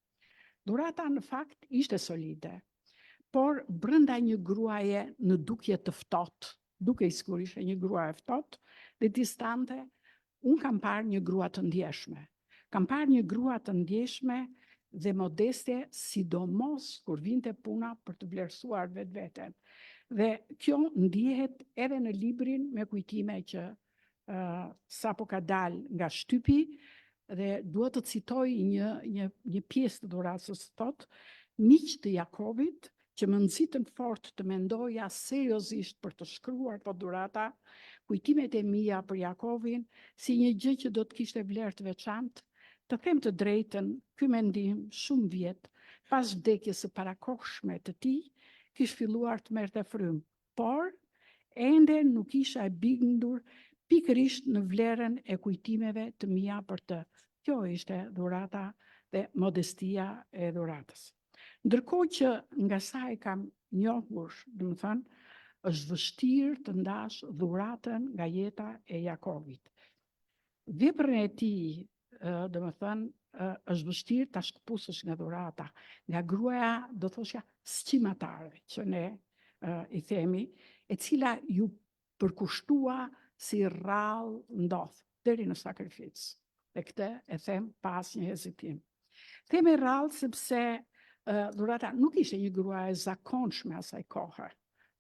Dhurata në fakt ishte solide, por brenda një gruaje në dukje të ftohtë, duke i sigur ishte një grua e ftohtë dhe distante, unë kam parë një grua të ndjeshme. Kam parë një grua të ndjeshme dhe modeste, sidomos kur vinte puna për të vlerësuar vetveten. Dhe kjo ndihet edhe në librin me kujtime që sapo ka dalë nga shtypi, dhe duhet të citoj një pjesë të dhuratës, thotë: miq të Jakovit, që më nxitën fort të mendoja seriozisht për të shkruar po dhurata, kujtimet e mia për Jakovin si një gjë që do të kishte vlerë të veçantë. Të them të drejtën, ky mendim shumë vjet pas vdekjes së parakohshme të tij kish filluar të merrte frymë, por ende nuk isha e bindur pikërisht në vlerën e kujtimeve të mia për të. Kjo ishte dhurata dhe modestia e dhuratës. Ndërkohë që nga sa e kam njohur, domethënë, është vështirë të ndash dhuratën nga jeta e Jakovit. Veprën e tij, domethënë, është vështirë ta shkëputësh nga dhurata, nga gruaja, do thoshja, sqimatare, që ne i themi, e cila ju përkushtua si rrallë ndodh deri në sakrificë. Dhe këtë e them pas një hezitim. Them e rrallë sepse dhurata nuk ishte një grua e zakonshme asaj kohe,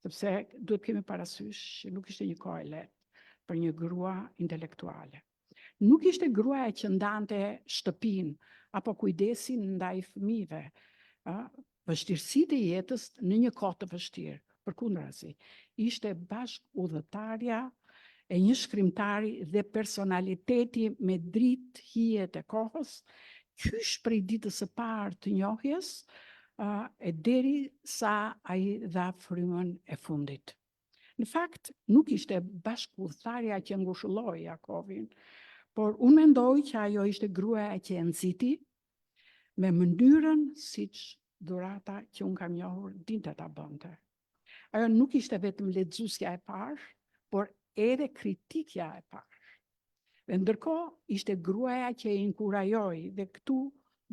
sepse duhet kemi parasysh që nuk ishte një kohë e lehtë për një grua intelektuale. Nuk ishte gruaja që ndante shtëpinë apo kujdesin ndaj fëmijëve, vështirësitë e jetës në një kohë të vështirë. Përkundrazi, ishte bashkë udhëtarja e një shkrimtari dhe personaliteti me dritë hije të kohës, qysh prej ditës së parë të njohjes, e deri sa ai dha frymën e fundit. Në fakt, nuk ishte bashkëudhëtarja që ngushëlloi Jakovin, por unë mendoj që ajo ishte gruaja që e nxiti me mënyrën siç dhurata që unë kam njohur dinte ta bënte. Ajo nuk ishte vetëm lexuesja e parë, por edhe kritikja e parë. Dhe ndërkohë ishte gruaja që e inkurajoi, dhe këtu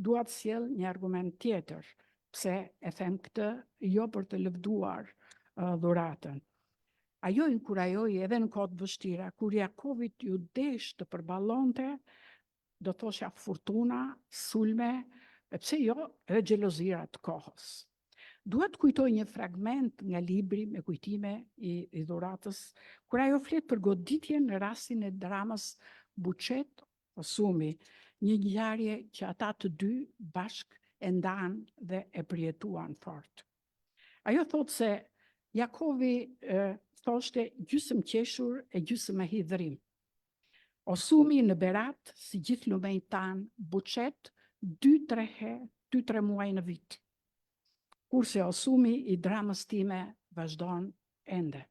dua të sjell një argument tjetër, pse e them këtë jo për të lëvduar dhuratën. Ajo inkurajoi edhe në kohë të vështira, kur Jakovit ju desh të përballonte, do thosha fortuna, sulme, e pse jo, edhe xhelozira të kohës. Dua të kujtoj një fragment nga libri me kujtime i dhuratës, kur ajo flet për goditjen në rastin e dramës Buçet Osumi, një ngjarje që ata të dy bashk e ndanë dhe e përjetuan fort. Ajo thotë se Jakovi thoshte gjysmë qeshur e gjysmë me hidhrim. Osumi në berat, si gjithë lumejt tanë, Buçet 2-3 muaj në vit. Kurse Osumi i dramës time vazhdon ende.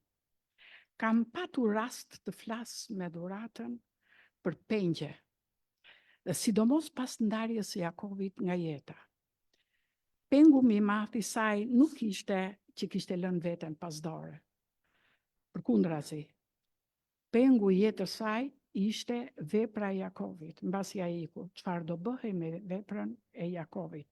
Kam patur rast të flas me dhuratën për pengje, dhe sidomos pas ndarjes së Jakovit nga jeta. Pengu më i madh i saj nuk ishte që kishte lënë veten pas dore. Përkundrazi, pengu i jetës saj ishte vepra e Jakovit, mbasi ai iku. Çfarë do bëhej me veprën e Jakovit?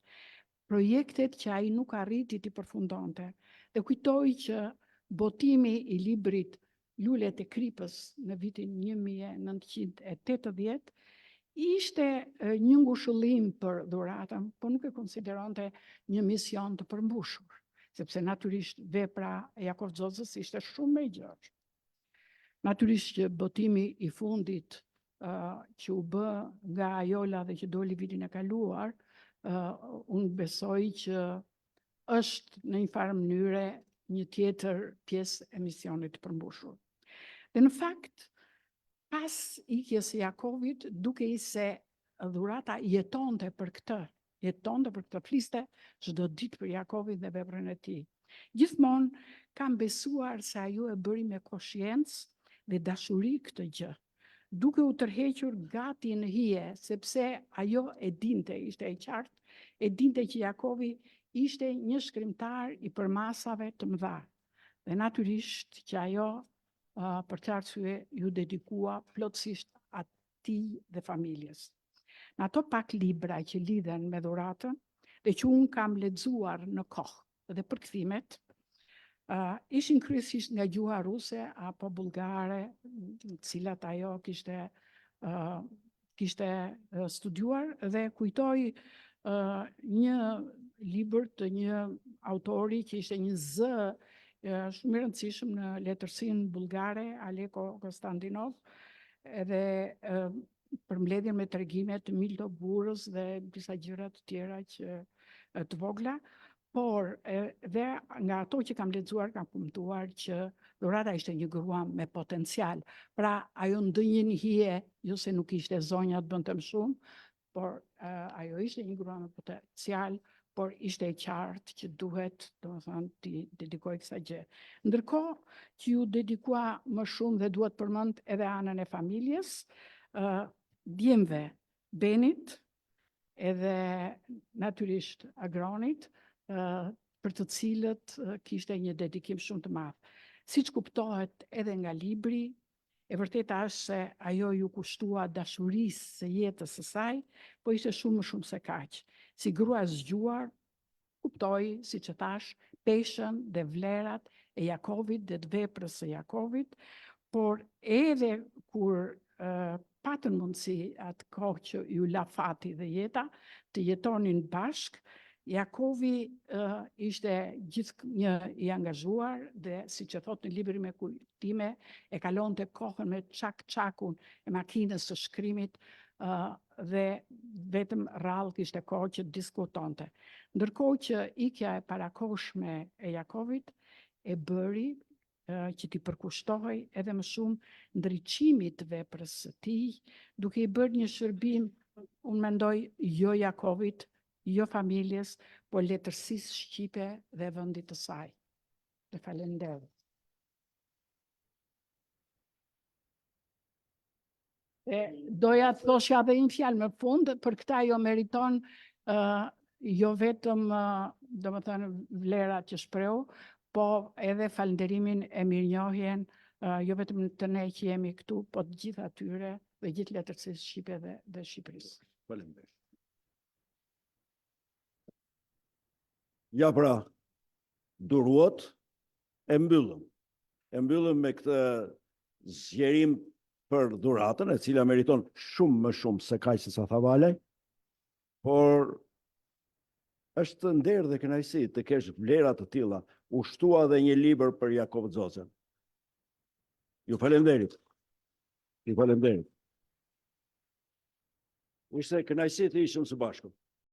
Projektet që ai nuk arriti t'i përfundonte. Dhe kujtoj që botimi i librit Lulet e Kripës në vitin 1980 ishte një ngushëllim për dhuratën, por nuk e konsideronte një mision të përmbushur, sepse natyrisht vepra e Jakov Xozës ishte shumë më e gjerë. Natyrisht që botimi i fundit që u bë nga Ajola dhe që doli vitin e kaluar, unë besoj që është në një farë mënyre një tjetër pjesë e misionit të përmbushur. Dhe në fakt, pas ikjes së Jakovit, dukej se dhurata jetonte për këtë, fliste çdo ditë për Jakovin dhe veprën e tij. Gjithmonë kam besuar se ajo e bëri me koshiencë dhe dashuri këtë gjë, duke u tërhequr gati në hije, sepse ajo e dinte, ishte e qartë, e dinte që Jakovi ishte një shkrimtar i përmasave të mëdha. Dhe natyrisht që ajo për këtë arsye ju dedikua plotësisht atij dhe familjes. Në ato pak libra që lidhen me dhuratën dhe që unë kam lexuar në kohë dhe përkthimet, ishin kryesisht nga gjuha ruse apo bullgare, të cilat ajo kishte studiuar, dhe kujtoj një libër të një autori që ishte një zë shumë i rëndësishëm në letërsinë bullgare, Aleko Konstantinov, edhe përmbledhjen me tregime të Milto Burrës dhe disa gjëra të tjera të vogla. Por, dhe nga ato që kam lexuar, kam kuptuar që dhurata ishte një grua me potencial. Pra, ajo ndonjë një hije, jo se nuk ishte zonja të bënte më shumë, por ajo ishte një grua me potencial, por ishte e qartë që duhet, domethënë, t'i dedikoj kësaj gjë. Ndërkohë që ju dedikua më shumë dhe duhet përmend edhe anën e familjes, djemve Benit, edhe natyrisht Agronit, për të cilët kishte një dedikim shumë të madh. Siç kuptohet edhe nga libri, e vërteta është se ajo ju kushtua dashurisë së jetës së saj, po ishte shumë më shumë se kaq. Si grua zgjuar, kuptoi, siç e thash, peshën dhe vlerat e Jakovit dhe të veprës së Jakovit, por edhe kur patën mundësi atë kohë që ju la fati dhe jeta, të jetonin bashk, Jakovi ishte gjithnjë i angazhuar dhe, siç e thot në librin me kujtime, e kalonte kohën me çak-çakun e makinës së shkrimit dhe vetëm rrallë kishte kohë që diskutonte. Ndërkohë që ikja e parakohshme e Jakovit e bëri që t'i përkushtohej edhe më shumë ndriçimit të veprës së tij, duke i bërë një shërbim, unë mendoj, jo Jakovit, jo familjes, por letërsisë shqipe dhe vendit të saj. Dhe falenderoj. Doja të thosha edhe një fjalë më fund, për këtë ajo meriton jo vetëm domethënë vlerat që shprehu, po edhe falënderimin e mirënjohjen, jo vetëm të ne që jemi këtu, po të gjithë atyre dhe gjithë letërsisë shqipe dhe Shqipërisë. Faleminderit. Ja pra, duruat e mbyllëm. E mbyllëm me këtë zgjerim për dhuratën, e cila meriton shumë më shumë se kaq se sa tha Valaj, por është nder dhe kënaqësi të kesh vlera të tilla. U shtua dhe një libër për Jakov Zocën. Ju falenderit. Ju falenderit. Ishte kënaqësi të ishim së bashku.